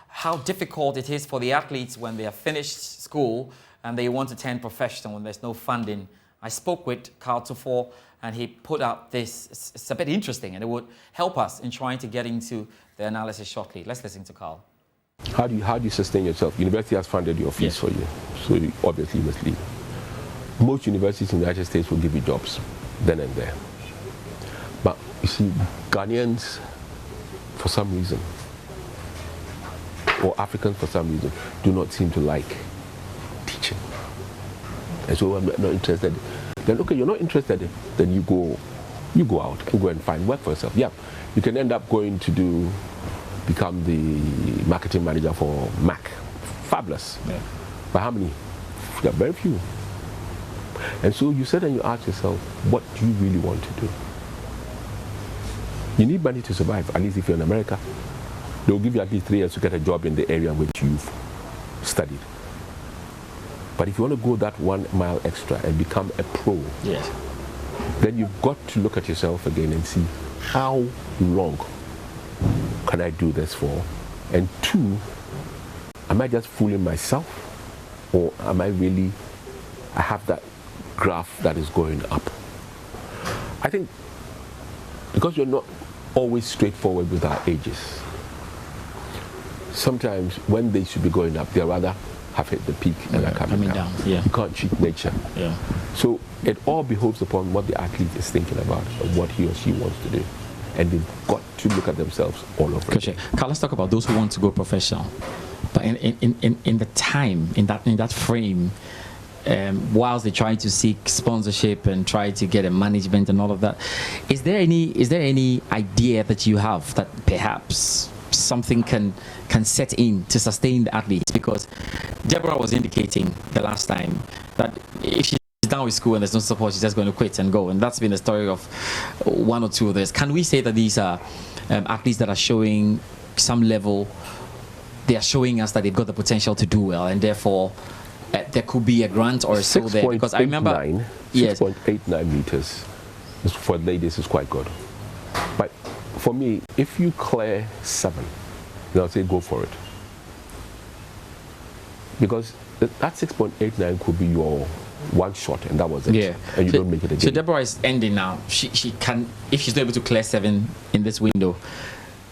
how difficult it is for the athletes when they have finished school and they want to turn professional when there's no funding. I spoke with Carl Tufor, and he put out this. It's a bit interesting, and it would help us in trying to get into the analysis shortly. Let's listen to Carl. How do you sustain yourself? University has funded your fees for you, so you obviously must leave. Most universities in the United States will give you jobs then and there. But you see, Ghanaians, for some reason, or Africans for some reason do not seem to like teaching. And so I'm not interested. Then okay, you're not interested, then you go out and go and find work for yourself. Yeah, you can end up going to become the marketing manager for Mac. Fabulous. Yeah. But how many? There are very few. And so you sit and you ask yourself, what do you really want to do? You need money to survive, at least if you're in America. They'll give you at least 3 years to get a job in the area in which you've studied. But if you want to go that 1 mile extra and become a pro, yes, then you've got to look at yourself again and see how long can I do this for? And 2, am I just fooling myself? Or am I really, I have that graph that is going up? I think because you're not always straightforward with our ages, sometimes when they should be going up, they rather have hit the peak and are coming down. Yeah. You can't cheat nature. Yeah. So it all behoves upon what the athlete is thinking about and what he or she wants to do. And they've got to look at themselves all over again. Carl, let's talk about those who want to go professional. But in the time, in that frame, whilst they try to seek sponsorship and try to get a management and all of that, is there any idea that you have that perhaps something can set in to sustain the athletes? Because Deborah was indicating the last time that if she's done with school and there's no support, she's just going to quit and go, and that's been the story of 1 or 2 of this. Can we say that these are athletes that are showing some level? They are showing us that they've got the potential to do well, and therefore there could be a grant or so there. Because I remember 6.89 meters for ladies is quite good. But for me, if you clear 7, then I'll say go for it. Because that 6.89 could be your one shot, and that was it. Yeah. And you don't make it again. So Deborah is ending now. She can, if she's not able to clear 7 in this window,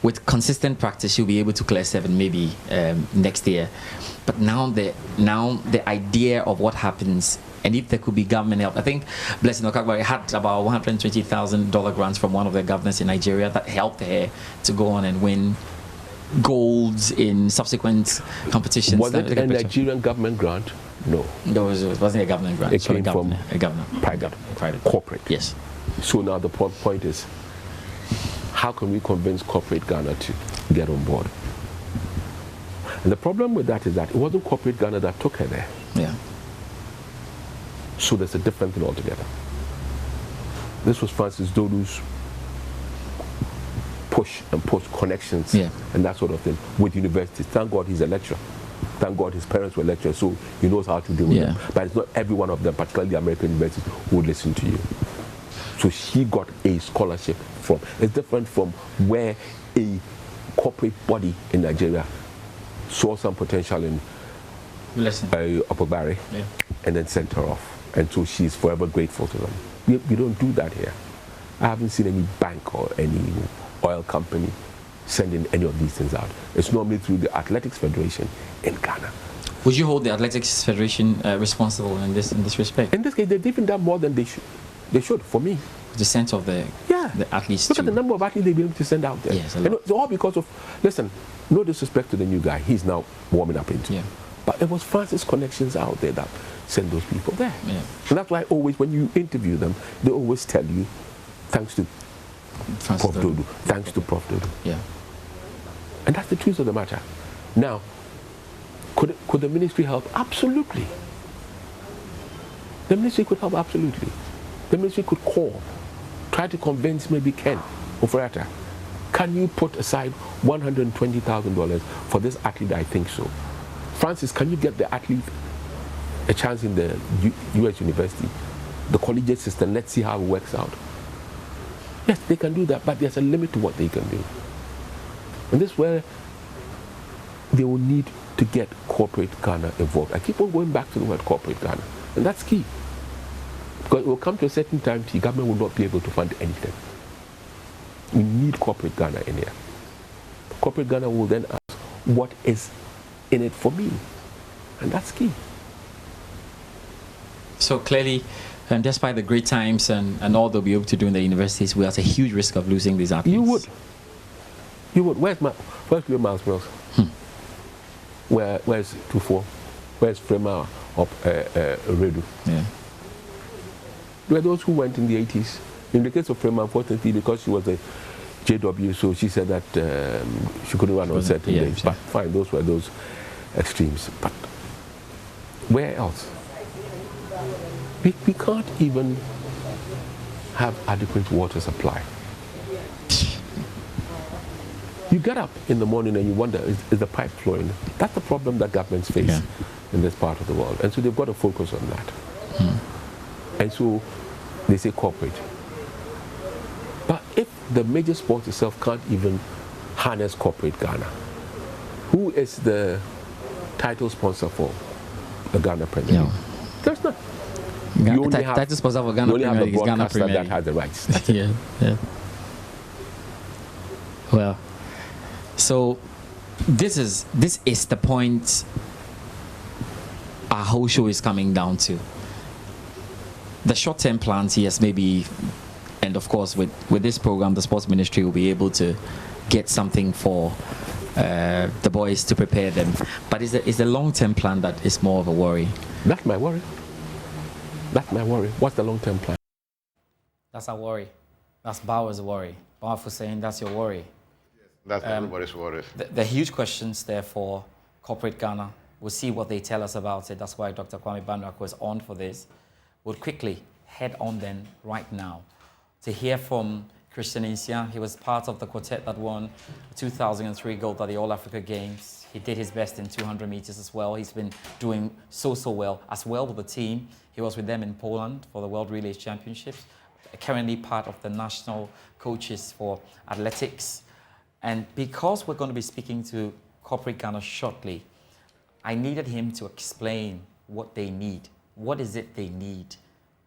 with consistent practice, she'll be able to clear 7 maybe next year. But now the idea of what happens, and if there could be government help. I think Blessing Okagbare had about $120,000 grants from one of the governors in Nigeria that helped her to go on and win golds in subsequent competitions. Was it a Nigerian government grant? No. It wasn't a government grant. It came from a governor. Private. Corporate. Yes. So now the point is, how can we convince corporate Ghana to get on board? And the problem with that is that it wasn't corporate Ghana that took her there. Yeah. So there's a different thing altogether. This was Francis Dodu's push and post connections and that sort of thing with universities. Thank God he's a lecturer. Thank God his parents were lecturers, so he knows how to deal with them. But it's not every one of them, particularly the American universities, who would listen to you. So she got a scholarship from. It's different from where a corporate body in Nigeria saw some potential in Okpebare and then sent her off. And so she's forever grateful to them. You don't do that here. I haven't seen any bank or any oil company sending any of these things out. It's normally through the Athletics Federation in Ghana. Would you hold the Athletics Federation responsible in this respect? In this case, they've even done more than they should. They should, for me. The sense of the athletes. Look at the number of athletes they've been able to send out there. Yes, and it's all because of, listen, no disrespect to the new guy, he's now warming up into. But it was Francis connections out there that sent those people there. And that's why always when you interview them, they always tell you, thanks to Prof. Dodu, thanks to Prof. Dodu. Yeah. And that's the truth of the matter. Now, could the ministry help? Absolutely. The ministry could help, absolutely. The ministry could call, try to convince maybe Ken Oforiatta, can you put aside $120,000 for this athlete? I think so. Francis, can you get the athlete a chance in the US university, the collegiate system? Let's see how it works out. Yes, they can do that, but there's a limit to what they can do. And this is where they will need to get corporate Ghana involved. I keep on going back to the word corporate Ghana, and that's key. Because it will come to a certain time, the government will not be able to fund anything. We need corporate Ghana in here. Corporate Ghana will then ask, what is in it for me? And that's key. So clearly, despite the great times and all they'll be able to do in the universities, we have a huge risk of losing these athletes. You would. Where's Miles Mills? Where's Tufo? Where's Frema or Redu? Yeah. There were those who went in the 80s. In the case of Frema, unfortunately, because she was a JW, so she said that she couldn't run on certain days. But fine, those were those extremes. But where else? We can't even have adequate water supply. You get up in the morning and you wonder, is the pipe flowing? That's the problem that governments face in this part of the world. And so they've got to focus on that. And so they say corporate. But if the major sport itself can't even harness corporate Ghana, who is the title sponsor for the Ghana Premier League? There's not. You only have, title sponsor for Ghana Premier League is Ghana Premier League. That has the rights. Yeah. Well, so this is the point our whole show is coming down to. The short-term plans, yes, maybe, and of course with this program, the sports ministry will be able to get something for the boys to prepare them. But is the long-term plan that is more of a worry? That's my worry. That's my worry. What's the long-term plan? That's our worry. That's Bauer's worry. Bauer for saying that's your worry. Yes, that's everybody's worry. The huge questions there for corporate Ghana. We'll see what they tell us about it. That's why Dr. Kwame Banrak was on for this. We'll quickly head on then right now to hear from Christian Insia. He was part of the quartet that won 2003 gold at the All-Africa Games. He did his best in 200 meters as well. He's been doing so well, as well with the team. He was with them in Poland for the World Relays Championships, currently part of the national coaches for athletics. And because we're going to be speaking to corporate Ghana shortly, I needed him to explain what they need. What is it they need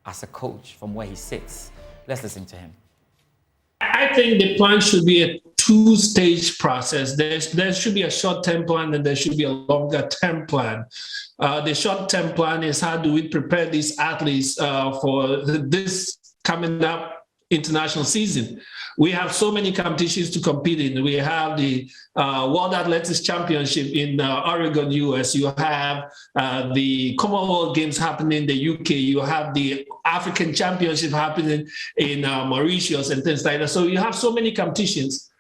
as a coach from where he sits? Let's listen to him. I think the plan should be a two-stage process. There should be a short-term plan and there should be a longer-term plan. The short-term plan is how do we prepare these athletes for this coming up international season. We have so many competitions to compete in. We have the World Athletics Championship in Oregon, US. You have the Commonwealth Games happening in the UK. You have the African Championship happening in Mauritius and things like that. So you have so many competitions.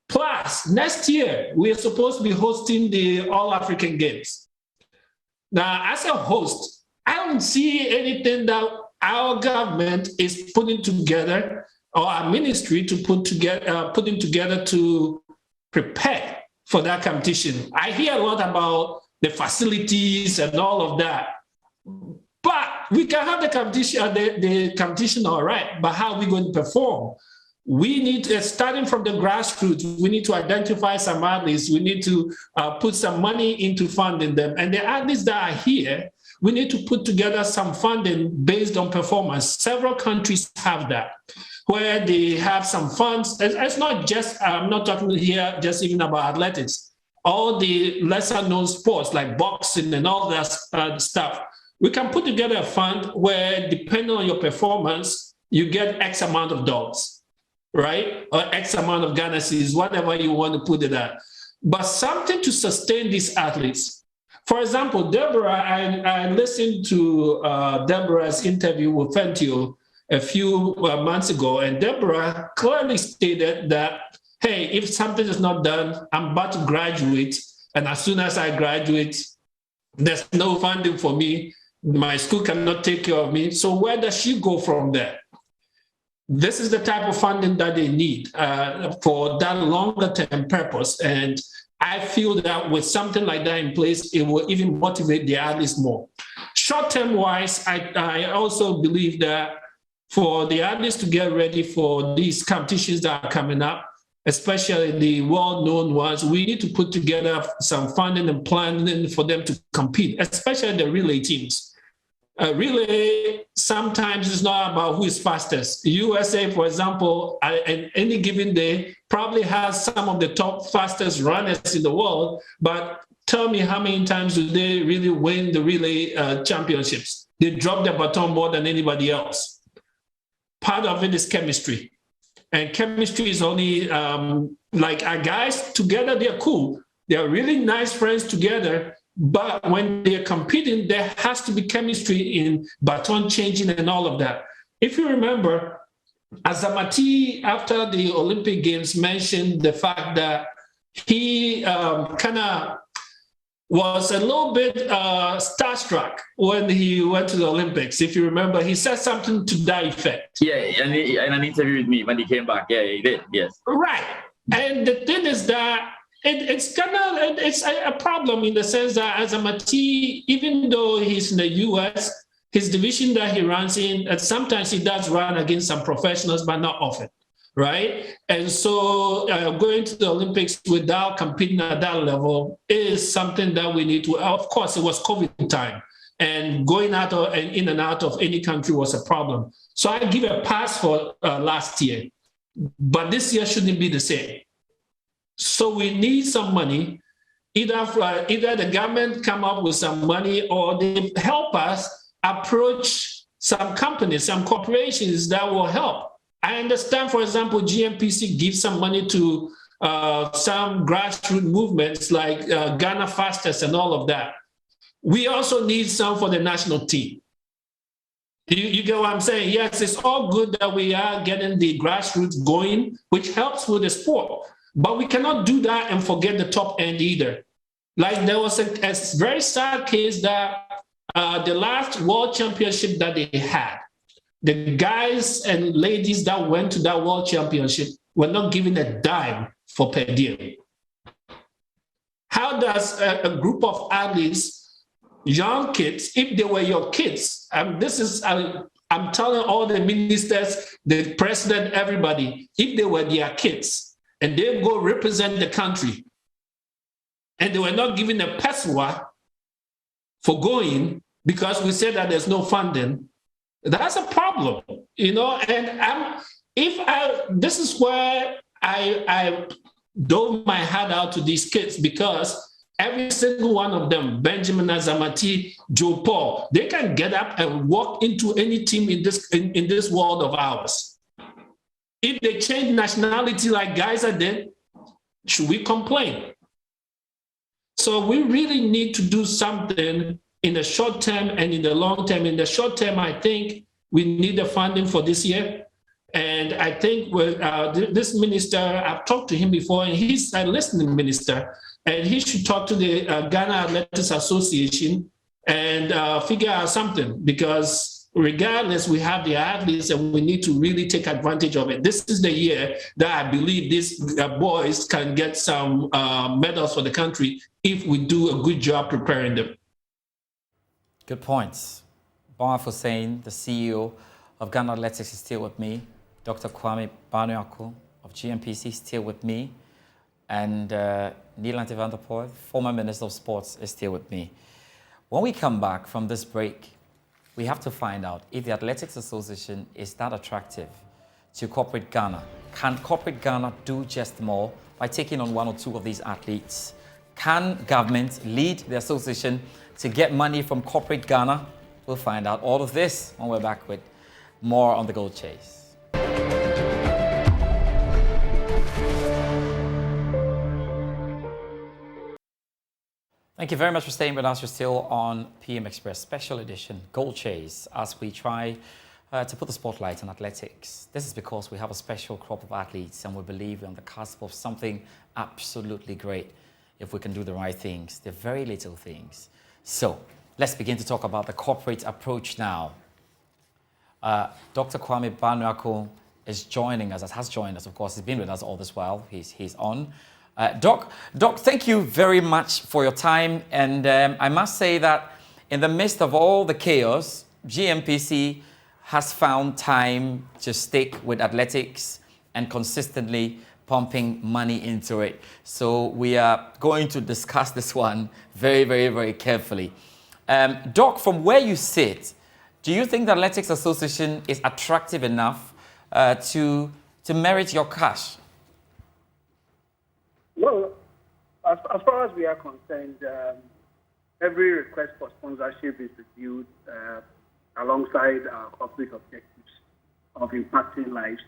Plus, next year, we are supposed to be hosting the All-African Games. Now, as a host, I don't see anything that our government is putting together or our ministry to putting together to prepare for that competition. I hear a lot about the facilities and all of that, but we can have the competition all right, but how are we going to perform? We need to, starting from the grassroots, we need to identify some athletes, we need to put some money into funding them, and the athletes that are here, we need to put together some funding based on performance. Several countries have that, where they have some funds. It's not just, I'm not talking here just even about athletics. All the lesser known sports like boxing and all that stuff. We can put together a fund where, depending on your performance, you get X amount of dollars, right? Or X amount of Ghana cedis, whatever you want to put it at. But something to sustain these athletes. For example, Deborah, I listened to Deborah's interview with Fentio a few months ago, and Deborah clearly stated that, hey, if something is not done, I'm about to graduate, and as soon as I graduate, there's no funding for me, my school cannot take care of me, so where does she go from there? This is the type of funding that they need for that longer-term purpose, and I feel that with something like that in place, it will even motivate the athletes more. Short-term wise, I also believe that for the athletes to get ready for these competitions that are coming up, especially the well-known ones, we need to put together some funding and planning for them to compete, especially the relay teams. Relay sometimes is not about who is fastest. USA, for example, on any given day, probably has some of the top fastest runners in the world, but tell me how many times do they really win the relay championships? They drop the baton more than anybody else. Part of it is chemistry. And chemistry is only, like our guys together, they're cool. They are really nice friends together, but when they're competing, there has to be chemistry in baton changing and all of that. If you remember, Azamati, after the Olympic Games, mentioned the fact that he kind of was a little bit starstruck when he went to the Olympics. If you remember, he said something to that effect. Yeah, and in an interview with me when he came back, yeah, he did, yes. Right. And the thing is that it's a problem in the sense that Azamati, even though he's in the US, his division that he runs in, and sometimes he does run against some professionals, but not often, right? And so going to the Olympics without competing at that level is something that we need to, of course, it was COVID time, and going out and in and out of any country was a problem. So I give a pass for last year, but this year shouldn't be the same. So we need some money, either the government come up with some money or they help us approach some companies, some corporations that will help. I understand, for example, GMPC gives some money to some grassroots movements like Ghana Fastest and all of that. We also need some for the national team. You get what I'm saying? Yes, it's all good that we are getting the grassroots going, which helps with the sport. But we cannot do that and forget the top end either. Like there was a very sad case that the last World Championship that they had, the guys and ladies that went to that World Championship were not given a dime for per diem. How does a group of athletes, young kids, if they were your kids, I'm telling all the ministers, the president, everybody, if they were their kids and they go represent the country and they were not given a peswa for going because we said that there's no funding, that's a problem, you know. And this is where I dove my heart out to these kids, because every single one of them, Benjamin Azamati, Joe Paul, they can get up and walk into any team in this world of ours. If they change nationality like guys are did, should we complain? So we really need to do something in the short term and in the long term. In the short term, I think we need the funding for this year. And I think this minister, I've talked to him before, and he's a listening minister, and he should talk to the Ghana Athletics Association and figure out something, because regardless, we have the athletes and we need to really take advantage of it. This is the year that I believe these boys can get some medals for the country if we do a good job preparing them. Good points. Bon Hussein, the CEO of Ghana Athletics, is still with me. Dr. Kwame Banuako of GMPC is still with me. And Nielante van der Poel, former Minister of Sports, is still with me. When we come back from this break, we have to find out if the Athletics Association is that attractive to corporate Ghana. Can corporate Ghana do just more by taking on one or two of these athletes? Can government lead the association to get money from corporate Ghana? We'll find out all of this when we're back with more on The Gold Chase. Thank you very much for staying with us. You're still on PM Express Special Edition Gold Chase as we try to put the spotlight on athletics. This is because we have a special crop of athletes and we believe we're on the cusp of something absolutely great if we can do the right things, the very little things. So let's begin to talk about the corporate approach now. Dr. Kwame Banuako is joining us, has joined us, of course. He's been with us all this while. He's on. Doc, thank you very much for your time. And I must say that in the midst of all the chaos, GMPC has found time to stick with athletics and consistently pumping money into it. So we are going to discuss this one very, very, very carefully. Doc, from where you sit, do you think the Athletics Association is attractive enough to merit your cash? Well, as far as we are concerned, every request for sponsorship is reviewed alongside our corporate objectives of impacting lives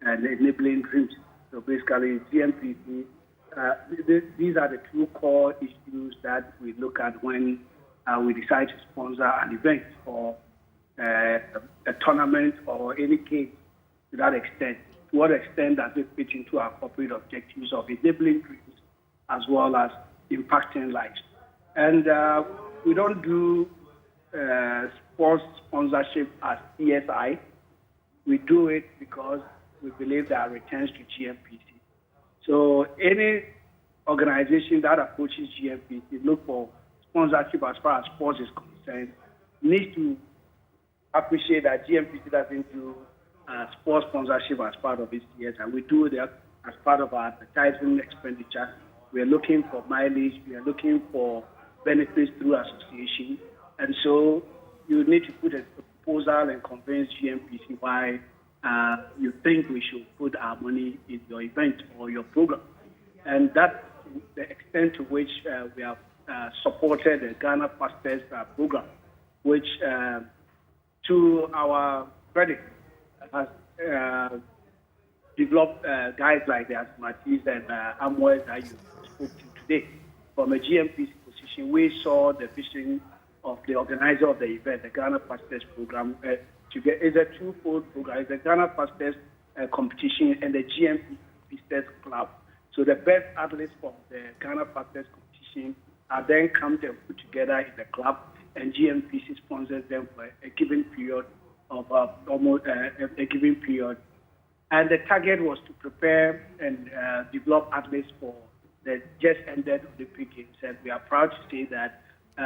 and enabling dreams. So basically, GMPC these are the two core issues that we look at when we decide to sponsor an event or a tournament or any game to that extent. To what extent does it fit into our corporate objectives of enabling dreams as well as impacting lives? And we don't do sports sponsorship as CSI. We do it because we believe there are returns to GMPC. So any organization that approaches GMPC, look for sponsorship as far as sports is concerned, needs to appreciate that GMPC doesn't do sports sponsorship as part of its CSI. We do that as part of our advertising expenditure. We are looking for mileage. We are looking for benefits through association. And so you need to put a proposal and convince GMPC why you think we should put our money in your event or your program. And that's the extent to which we have supported the Ghana Fastest program, which, to our credit, has developed guys like the Azamati and Asamoah that you spoke to today. From a GMPC position, we saw the vision of the organizer of the event, the Ghana Fastest program. It's a twofold program. It's the Ghana Fastest competition and the GMPC Club. So the best athletes from the Ghana Fastest competition are then come and put together in the club, and GMPC sponsors them for a given period of almost a given period. And the target was to prepare and develop athletes for the just ended Olympic Games. And we are proud to say that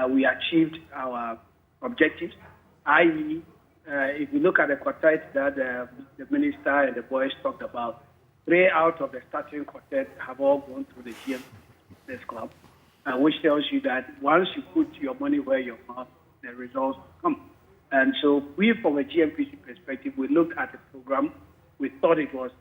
we achieved our objectives, i.e., if you look at the quartet that the minister and the boys talked about, 3 out of the starting quartet have all gone through the GMPC club, which tells you that once you put your money where your mouth, the results come. And so we, from a GMPC perspective, we looked at the program. We thought it was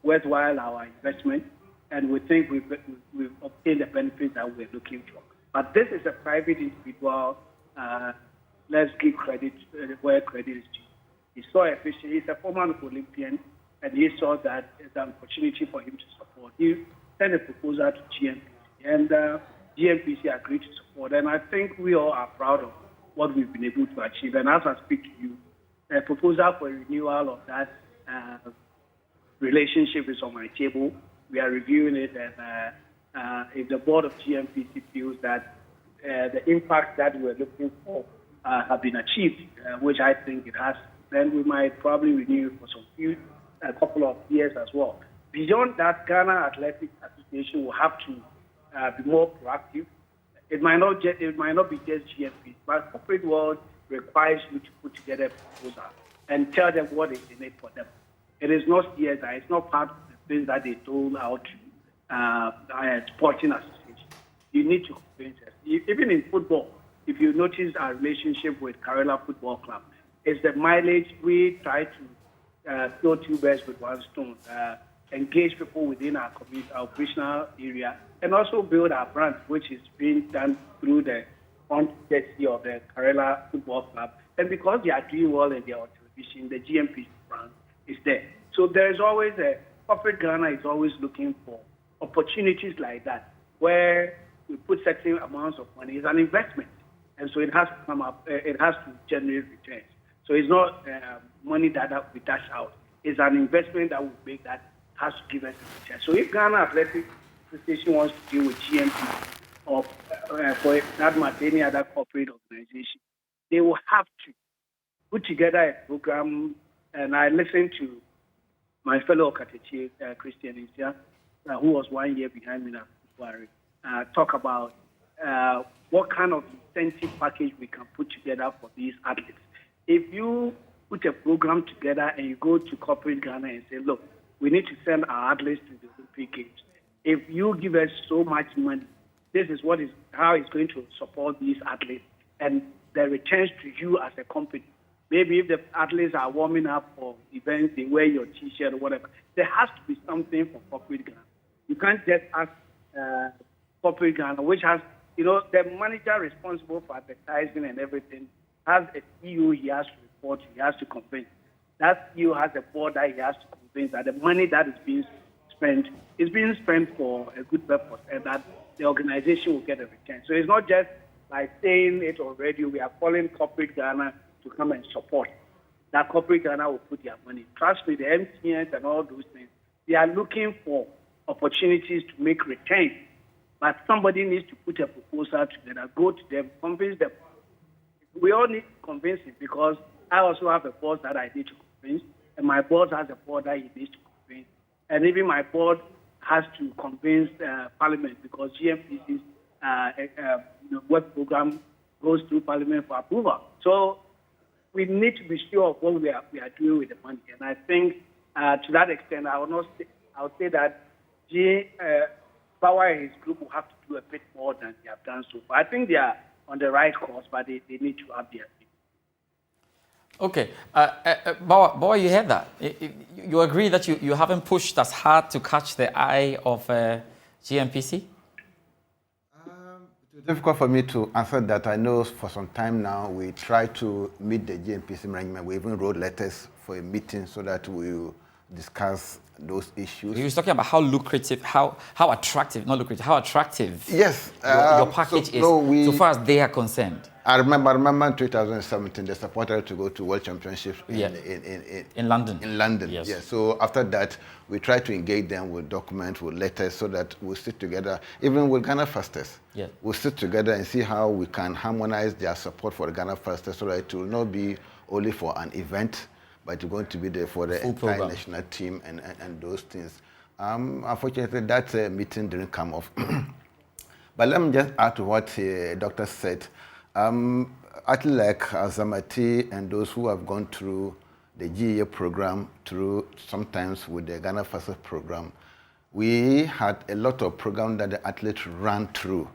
worthwhile our investment, and we think we've obtained the benefits that we're looking for. But this is a private individual. Let's give credit where credit is due. He saw a vision. He's a former Olympian, and he saw that it's an opportunity for him to support. He sent a proposal to GMPC, and GMPC agreed to support. And I think we all are proud of what we've been able to achieve. And as I speak to you, a proposal for renewal of that relationship is on my table. We are reviewing it, and if the board of GMPC feels that the impact that we're looking for have been achieved, which I think it has, then we might probably renew it for a couple of years as well. Beyond that, Ghana Athletics Association will have to be more proactive. It might not be just GMP, but corporate world requires you to put together a proposal and tell them what is in it for them. It is not CSI. It's not part of the things that they told out to sporting association. You need to convince us. Even in football, if you notice our relationship with Kerala Football Club, it's the mileage. We try to kill two birds with one stone, engage people within our community, our operational area, and also build our brand, which is being done through the front jersey of the Kerala Football Club. And because they are doing well in their television, the GMP brand is there. So there is always corporate Ghana is always looking for opportunities like that, where we put certain amounts of money. It's an investment. And so it has to come up, it has to generate returns. So it's not money that we dash out. It's an investment that we make that has to give us a return. So if Ghana Athletics Association wants to deal with GMP or for that matter, any other corporate organization, they will have to put together a program. And I listened to my fellow Okatechi, Christian Isia, who was 1 year behind me in February, talk about what kind of incentive package we can put together for these athletes. If you put a program together and you go to corporate Ghana and say, look, we need to send our athletes to the Olympic Games. If you give us so much money, this is how it's going to support these athletes and the returns to you as a company. Maybe if the athletes are warming up for events, they wear your T-shirt or whatever. There has to be something for corporate Ghana. You can't just ask corporate Ghana, which has, the manager responsible for advertising and everything has a CEO he has to report, he has to convince. That CEO has a board that he has to convince that the money that is being spent is being spent for a good purpose, and that the organization will get a return. So it's not just like saying it already. We are calling corporate Ghana to come and support. That corporate Ghana will put their money. Trust me, the MTNs and all those things, they are looking for opportunities to make returns. But somebody needs to put a proposal together, go to them, convince them. We all need convincing, because I also have a boss that I need to convince, and my boss has a board that he needs to convince. And even my board has to convince Parliament, because GMPC's work program goes through Parliament for approval. So we need to be sure of what we are doing with the money. And I think to that extent, I would say that Power and his group will have to do a bit more than they have done so far. I think they are on the right course, but they need to up their game. Okay. Boa, you heard that. You agree that you haven't pushed as hard to catch the eye of GMPC? It's difficult for me to answer that. I know for some time now we try to meet the GMPC management. We even wrote letters for a meeting so that we will discuss those issues. He was talking about how lucrative, how attractive, not lucrative, how attractive yes, your package is so far as they are concerned. I remember in 2017, they supported to go to World Championships in London. In London, yes. Yeah. So after that, we tried to engage them with documents, with letters, so that we'll sit together, even with Ghana Fasters. Yeah. We'll sit together and see how we can harmonize their support for the Ghana Fasters, so that it will not be only for an event, but it's going to be there for the entire national team and those things. Unfortunately, that meeting didn't come off. But let me just add to what the doctor said. Athletes like Azamati and those who have gone through the GEA program, through sometimes with the Ghana Fastest program, we had a lot of programs that the athletes ran through.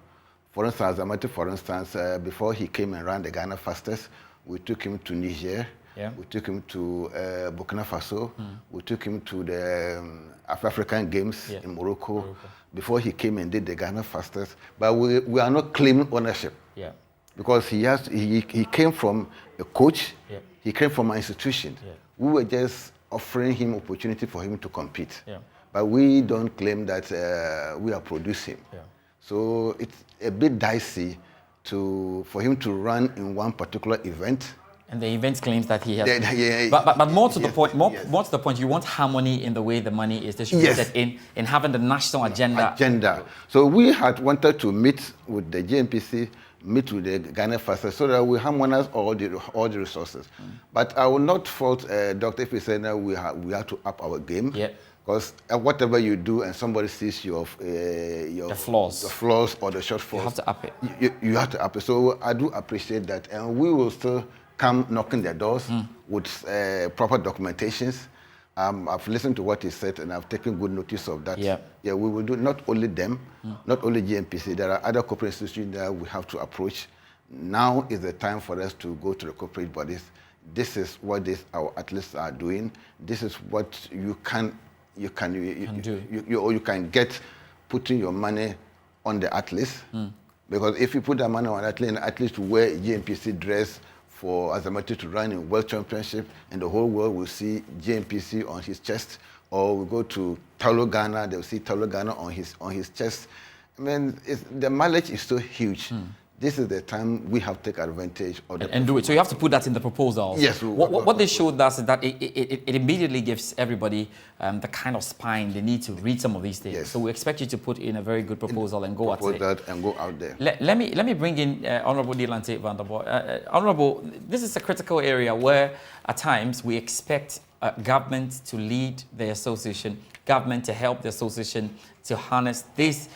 For instance, Azamati, for instance, before he came and ran the Ghana Fastest, we took him to Niger. Yeah. We took him to Burkina Faso. We took him to the African Games in Morocco before he came and did the Ghana Fastest. But we are not claiming ownership. Yeah. Because he came from a coach, he came from an institution. Yeah. We were just offering him opportunity for him to compete. Yeah. But we don't claim that we are producing. Yeah. So it's a bit dicey for him to run in one particular event. And the event claims that he has. But more to the point, more to the point, you want harmony in the way the money is distributed in having the national agenda. So we had wanted to meet with the GMPC, meet with the Ghana Fasters, so that we harmonize all the resources. But I will not fault Dr. if he said that we have to up our game. Yeah. Because whatever you do and somebody sees the flaws or the shortfalls, you have to up it. You have to up it. So I do appreciate that, and we will still come knocking their doors with proper documentations. I've listened to what he said and I've taken good notice of that. Yeah, we will do not only them, not only GMPC. There are other corporate institutions that we have to approach. Now is the time for us to go to the corporate bodies. This is what our athletes are doing. This is what you can get putting your money on the athletes. Because if you put that money on athletes and athletes wear GMPC dress for Azamati to run in World Championship, and the whole world will see GMPC on his chest, or we go to Taulo Ghana, they'll see Taulo Ghana on his chest. I mean, the mileage is so huge. This is the time we have to take advantage of and do it. So you have to put that in the proposal. Yes. What they showed us is that it immediately gives everybody the kind of spine they need to read some of these things. Yes. So we expect you to put in a very good proposal and go at it. And go out there. Let me bring in Honourable Delante van der Boy. Honourable, this is a critical area where at times we expect government to lead the association, government to help the association to harness these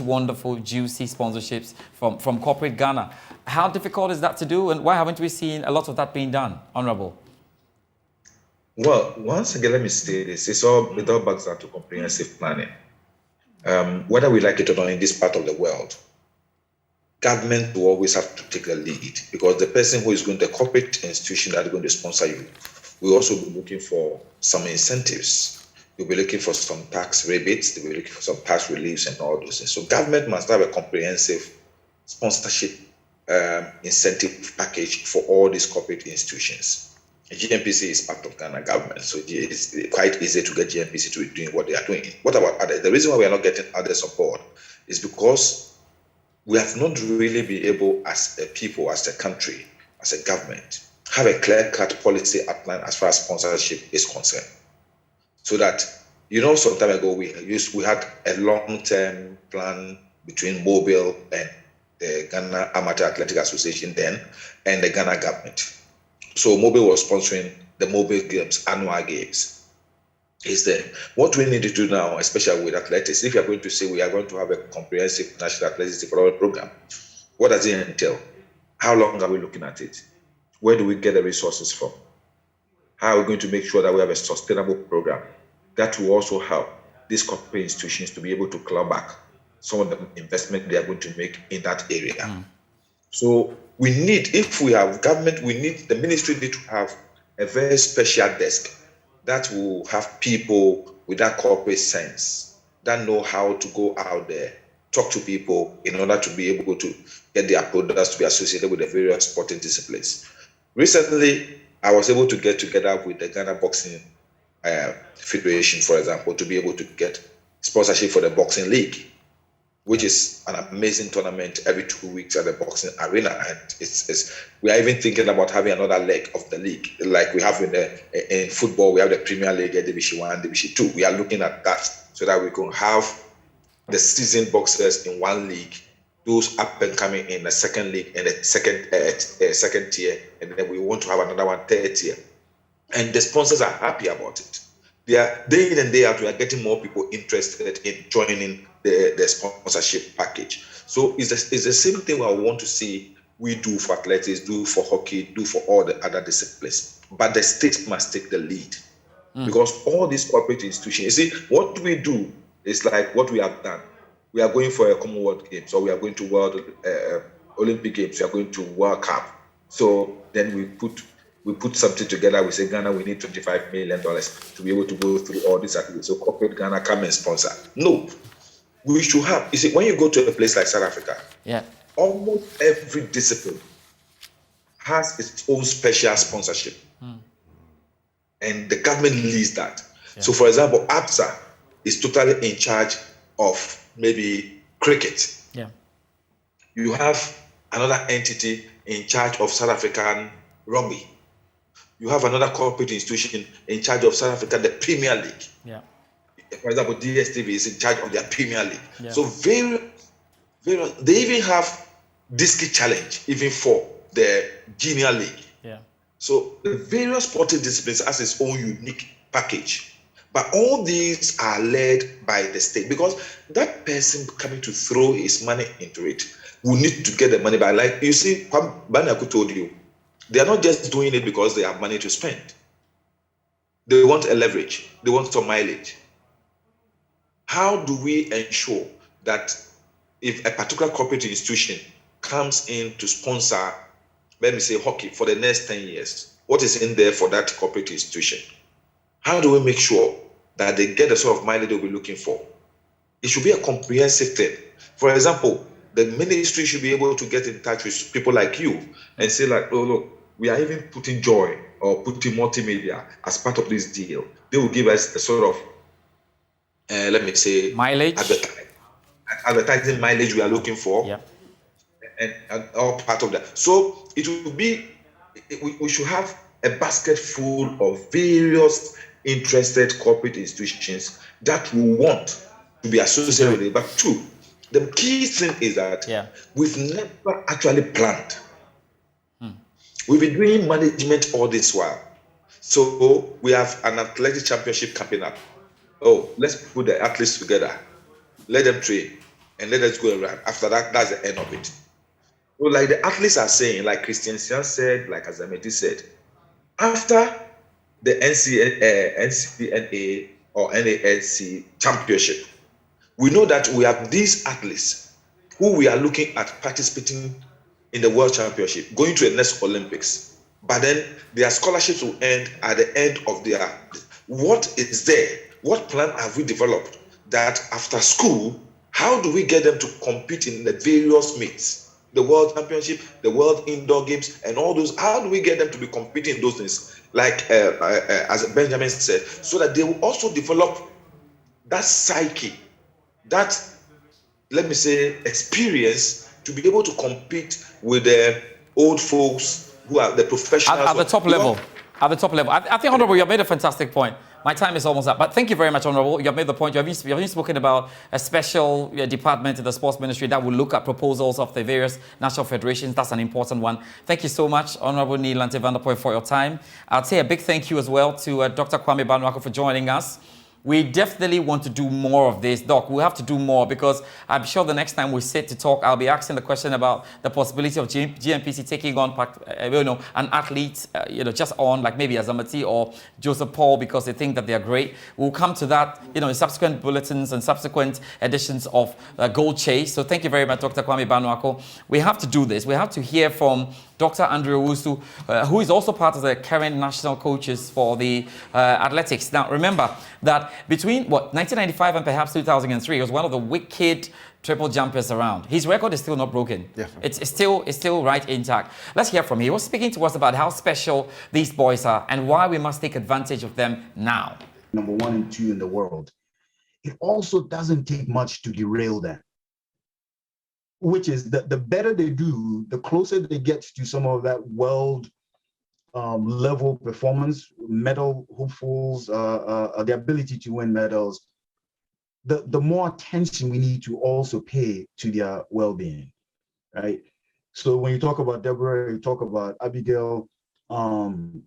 wonderful, juicy sponsorships from corporate Ghana. How difficult is that to do, and why haven't we seen a lot of that being done, Honourable? Well, once again, let me say this. It all backs down to comprehensive planning. Whether we like it or not in this part of the world, government will always have to take the lead, because the person who is going to the corporate institution that is going to sponsor you will also be looking for some incentives. You'll be looking for some tax rebates, they'll be looking for some tax reliefs and all those things. So government must have a comprehensive sponsorship incentive package for all these corporate institutions. GNPC is part of Ghana government, so it's quite easy to get GNPC to be doing what they are doing. What about others? The reason why we are not getting other support is because we have not really been able, as a people, as a country, as a government, have a clear-cut policy outline as far as sponsorship is concerned. So that, some time ago we had a long-term plan between Mobile and the Ghana Amateur Athletic Association then, and the Ghana government. So Mobile was sponsoring the Mobile Games, annual games. Is there. What we need to do now, especially with athletics, if you are going to say we are going to have a comprehensive national athletics development program, what does it entail? How long are we looking at it? Where do we get the resources from? How are we going to make sure that we have a sustainable program that will also help these corporate institutions to be able to claw back some of the investment they are going to make in that area? So we need, if we have government, the ministry need to have a very special desk that will have people with that corporate sense, that know how to go out there, talk to people in order to be able to get their products to be associated with the various sporting disciplines. Recently, I was able to get together with the Ghana Boxing Federation, for example, to be able to get sponsorship for the Boxing League, which is an amazing tournament every 2 weeks at the boxing arena. And we are even thinking about having another leg of the league. Like we have in football, we have the Premier League, Division 1, Division 2. We are looking at that so that we can have the seasoned boxers in one league, those up and coming in the second league and the second tier, and then we want to have another one, third tier. And the sponsors are happy about it. They are day in and day out, we are getting more people interested in joining the sponsorship package. So it's the same thing I want to see we do for athletics, do for hockey, do for all the other disciplines. But the state must take the lead. Because all these corporate institutions, you see, what we do is like what we have done. We are going for a Commonwealth Games, or we are going to World Olympic Games, we are going to World Cup. So then we put something together. We say, Ghana, we need $25 million to be able to go through all these activities. So corporate Ghana come and sponsor. No, we should have. You see, when you go to a place like South Africa, almost every discipline has its own special sponsorship. And the government leads that. So for example, APSA is totally in charge of maybe cricket. You have another entity in charge of South African rugby. You have another corporate institution in charge of South Africa, the Premier League. For example, DSTV is in charge of their Premier League. So they even have Disky Challenge, even for the Junior League. So the various sporting disciplines has its own unique package. But all these are led by the state, because that person coming to throw his money into it will need to get the money back. Like you see, Banaku told you, they are not just doing it because they have money to spend. They want a leverage. They want some mileage. How do we ensure that if a particular corporate institution comes in to sponsor, let me say, hockey for the next 10 years, what is in there for that corporate institution? How do we make sure that they get the sort of mileage they'll be looking for? It should be a comprehensive thing. For example, the ministry should be able to get in touch with people like you and say, like, oh, look, we are even putting Joy or putting multimedia as part of this deal. They will give us a sort of, let me say, mileage, advertising mileage we are looking for, and all part of that. So it will be, we should have a basket full of various interested corporate institutions that will want to be associated with it. But two, the key thing is that we've never actually planned. We've been doing management all this while. So we have an athletic championship coming up. Oh, let's put the athletes together. Let them train and let us go around. After that, that's the end of it. So like the athletes are saying, like Christian Sian said, like Azamati said, after the NCNA or NANC championship, we know that we have these athletes who we are looking at participating in the World Championship, going to the next Olympics. But then their scholarships will end at the end of their... What is there? What plan have we developed that after school, how do we get them to compete in the various meets? the World Championship, the World Indoor Games, and all those. How do we get them to be competing in those things? Like as Benjamin said, so that they will also develop that psyche, that, let me say, experience to be able to compete with the old folks who are the professionals. At the top level. At the top level. I think, Honorable, you have made a fantastic point. My time is almost up, but thank you very much, Honorable. You have made the point. You have spoken about a special department in the Sports Ministry that will look at proposals of the various national federations. That's an important one. Thank you so much, Honorable Neil Lante-Vanderpoel, for your time. I'd say a big thank you as well to Dr. Kwame Banuako for joining us. We definitely want to do more of this, Doc. We have to do more because I'm sure the next time we sit to talk, I'll be asking the question about the possibility of GMPC taking on, an athlete, just on like maybe Azamati or Joseph Paul because they think that they're great. We'll come to that, in subsequent bulletins and subsequent editions of Gold Chase. So thank you very much, Dr. Kwame Banuako. We have to do this. We have to hear from Dr. Andrew Owusu, who is also part of the current national coaches for the athletics. Now, remember that between 1995 and perhaps 2003, he was one of the wicked triple jumpers around. His record is still not broken. Yes, it's still right intact. Let's hear from him. He was speaking to us about how special these boys are and why we must take advantage of them now. Number 1 and 2 in the world. It also doesn't take much to derail them. Which is the better they do, the closer they get to some of that world level performance, medal hopefuls, the ability to win medals, the more attention we need to also pay to their well-being, right? So when you talk about Deborah, you talk about Abigail, I'm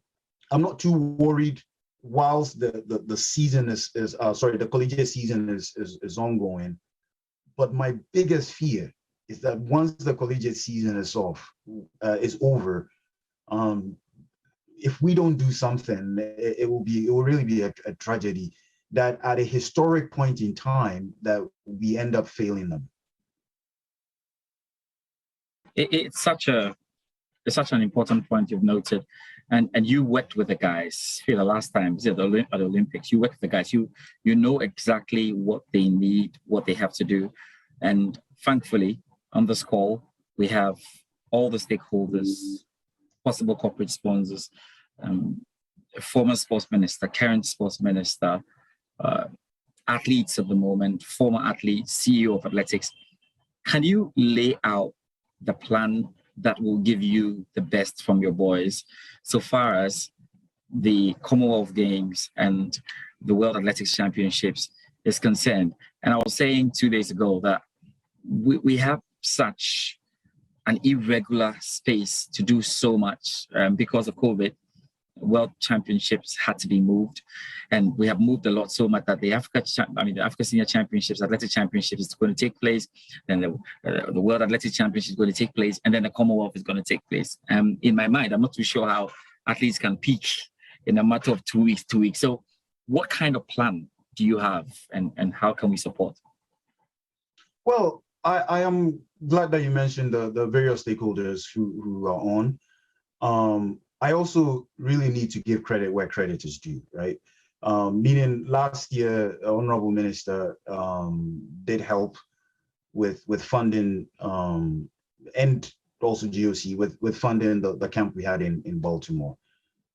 not too worried whilst the season the collegiate season is ongoing. But my biggest fear is that once the collegiate season is over, if we don't do something, it will really be a tragedy that at a historic point in time that we end up failing them. It's such an important point you've noted, and you worked with the guys. The last time at the Olympics, you worked with the guys. You know exactly what they need, what they have to do, and thankfully, on this call, we have all the stakeholders, possible corporate sponsors, former sports minister, current sports minister, athletes at the moment, former athletes, CEO of athletics. Can you lay out the plan that will give you the best from your boys so far as the Commonwealth Games and the World Athletics Championships is concerned? And I was saying 2 days ago that we have such an irregular space to do so much because of COVID. World Championships had to be moved, and we have moved a lot so much that the Africa Senior Championships, Athletic Championships is going to take place, then the World Athletic Championship is going to take place, and then the Commonwealth is going to take place. In my mind, I'm not too sure how athletes can peak in a matter of 2 weeks. So what kind of plan do you have, and how can we support? Well, I am glad that you mentioned the various stakeholders who are on. I also really need to give credit where credit is due, right? Meaning last year, Honorable Minister did help with funding and also GOC with funding the camp we had in Baltimore.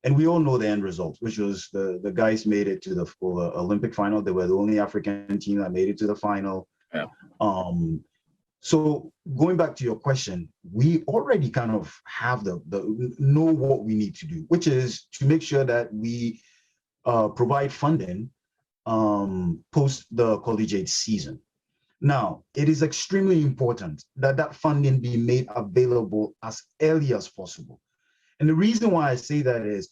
And we all know the end result, which was the guys made it to the Olympic final. They were the only African team that made it to the final. Yeah. So going back to your question, we already kind of have know what we need to do, which is to make sure that we provide funding post the collegiate season. Now, it is extremely important that that funding be made available as early as possible. And the reason why I say that is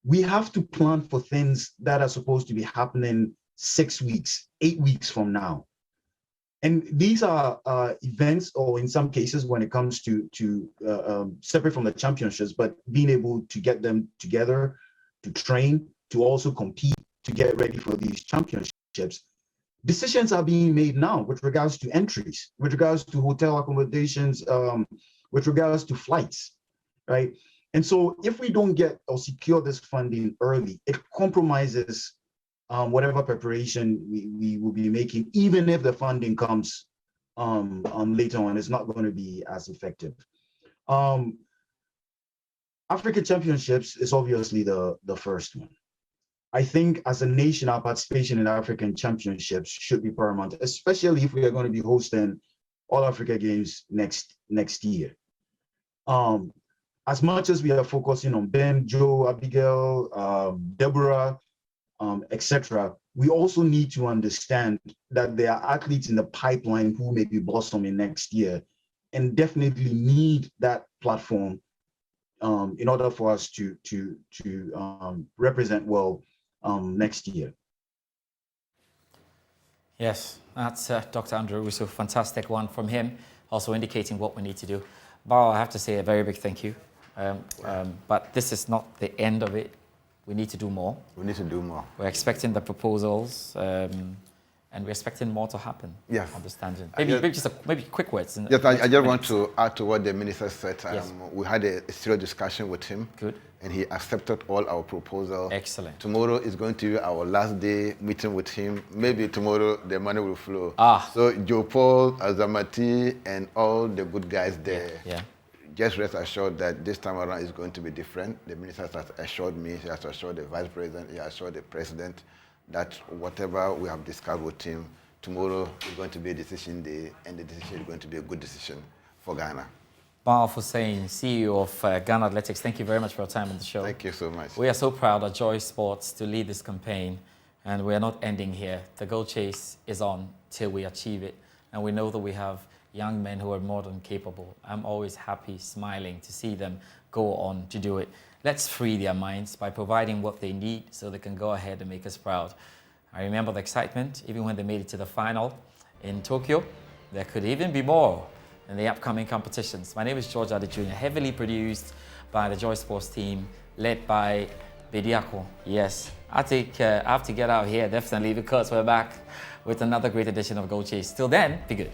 we have to plan for things that are supposed to be happening 6 weeks, 8 weeks from now. And these are events, or in some cases, when it comes to separate from the championships, but being able to get them together, to train, to also compete, to get ready for these championships. Decisions are being made now with regards to entries, with regards to hotel accommodations, with regards to flights, right? And so if we don't get or secure this funding early, it compromises whatever preparation we will be making, even if the funding comes later on, it's not going to be as effective. African Championships is obviously the first one. I think as a nation, our participation in African Championships should be paramount, especially if we are going to be hosting All Africa Games next year. As much as we are focusing on Ben, Joe, Abigail, Deborah, etc., we also need to understand that there are athletes in the pipeline who may be blossoming next year and definitely need that platform in order for us to represent well next year. Yes, that's Dr. Andrew Russo, fantastic one from him, also indicating what we need to do. Bao, I have to say a very big thank you. But this is not the end of it. We need to do more. We need to do more. We're expecting the proposals, and we're expecting more to happen. Yes. Understanding. Maybe quick words. Yes, I just want to add to what the minister said. Yes. We had a serious discussion with him. Good. And he accepted all our proposals. Excellent. Tomorrow is going to be our last day meeting with him. Maybe tomorrow the money will flow. So Joe Paul, Azamati, and all the good guys there. Yeah. Just rest assured that this time around is going to be different. The minister has assured me, he has assured the vice president, he has assured the president that whatever we have discussed with him, tomorrow is going to be a decision day, and the decision is going to be a good decision for Ghana. Bao Hussein, CEO of Ghana Athletics, thank you very much for your time on the show. Thank you so much. We are so proud at Joy Sports to lead this campaign, and we are not ending here. The goal chase is on till we achieve it, and we know that we have young men who are more than capable. I'm always happy, smiling to see them go on to do it. Let's free their minds by providing what they need so they can go ahead and make us proud. I remember the excitement, even when they made it to the final in Tokyo. There could even be more in the upcoming competitions. My name is George Ade Jr., heavily produced by the Joy Sports team, led by Bediako. Yes, I have to get out here, definitely, because we're back with another great edition of Goal Chase. Till then, be good.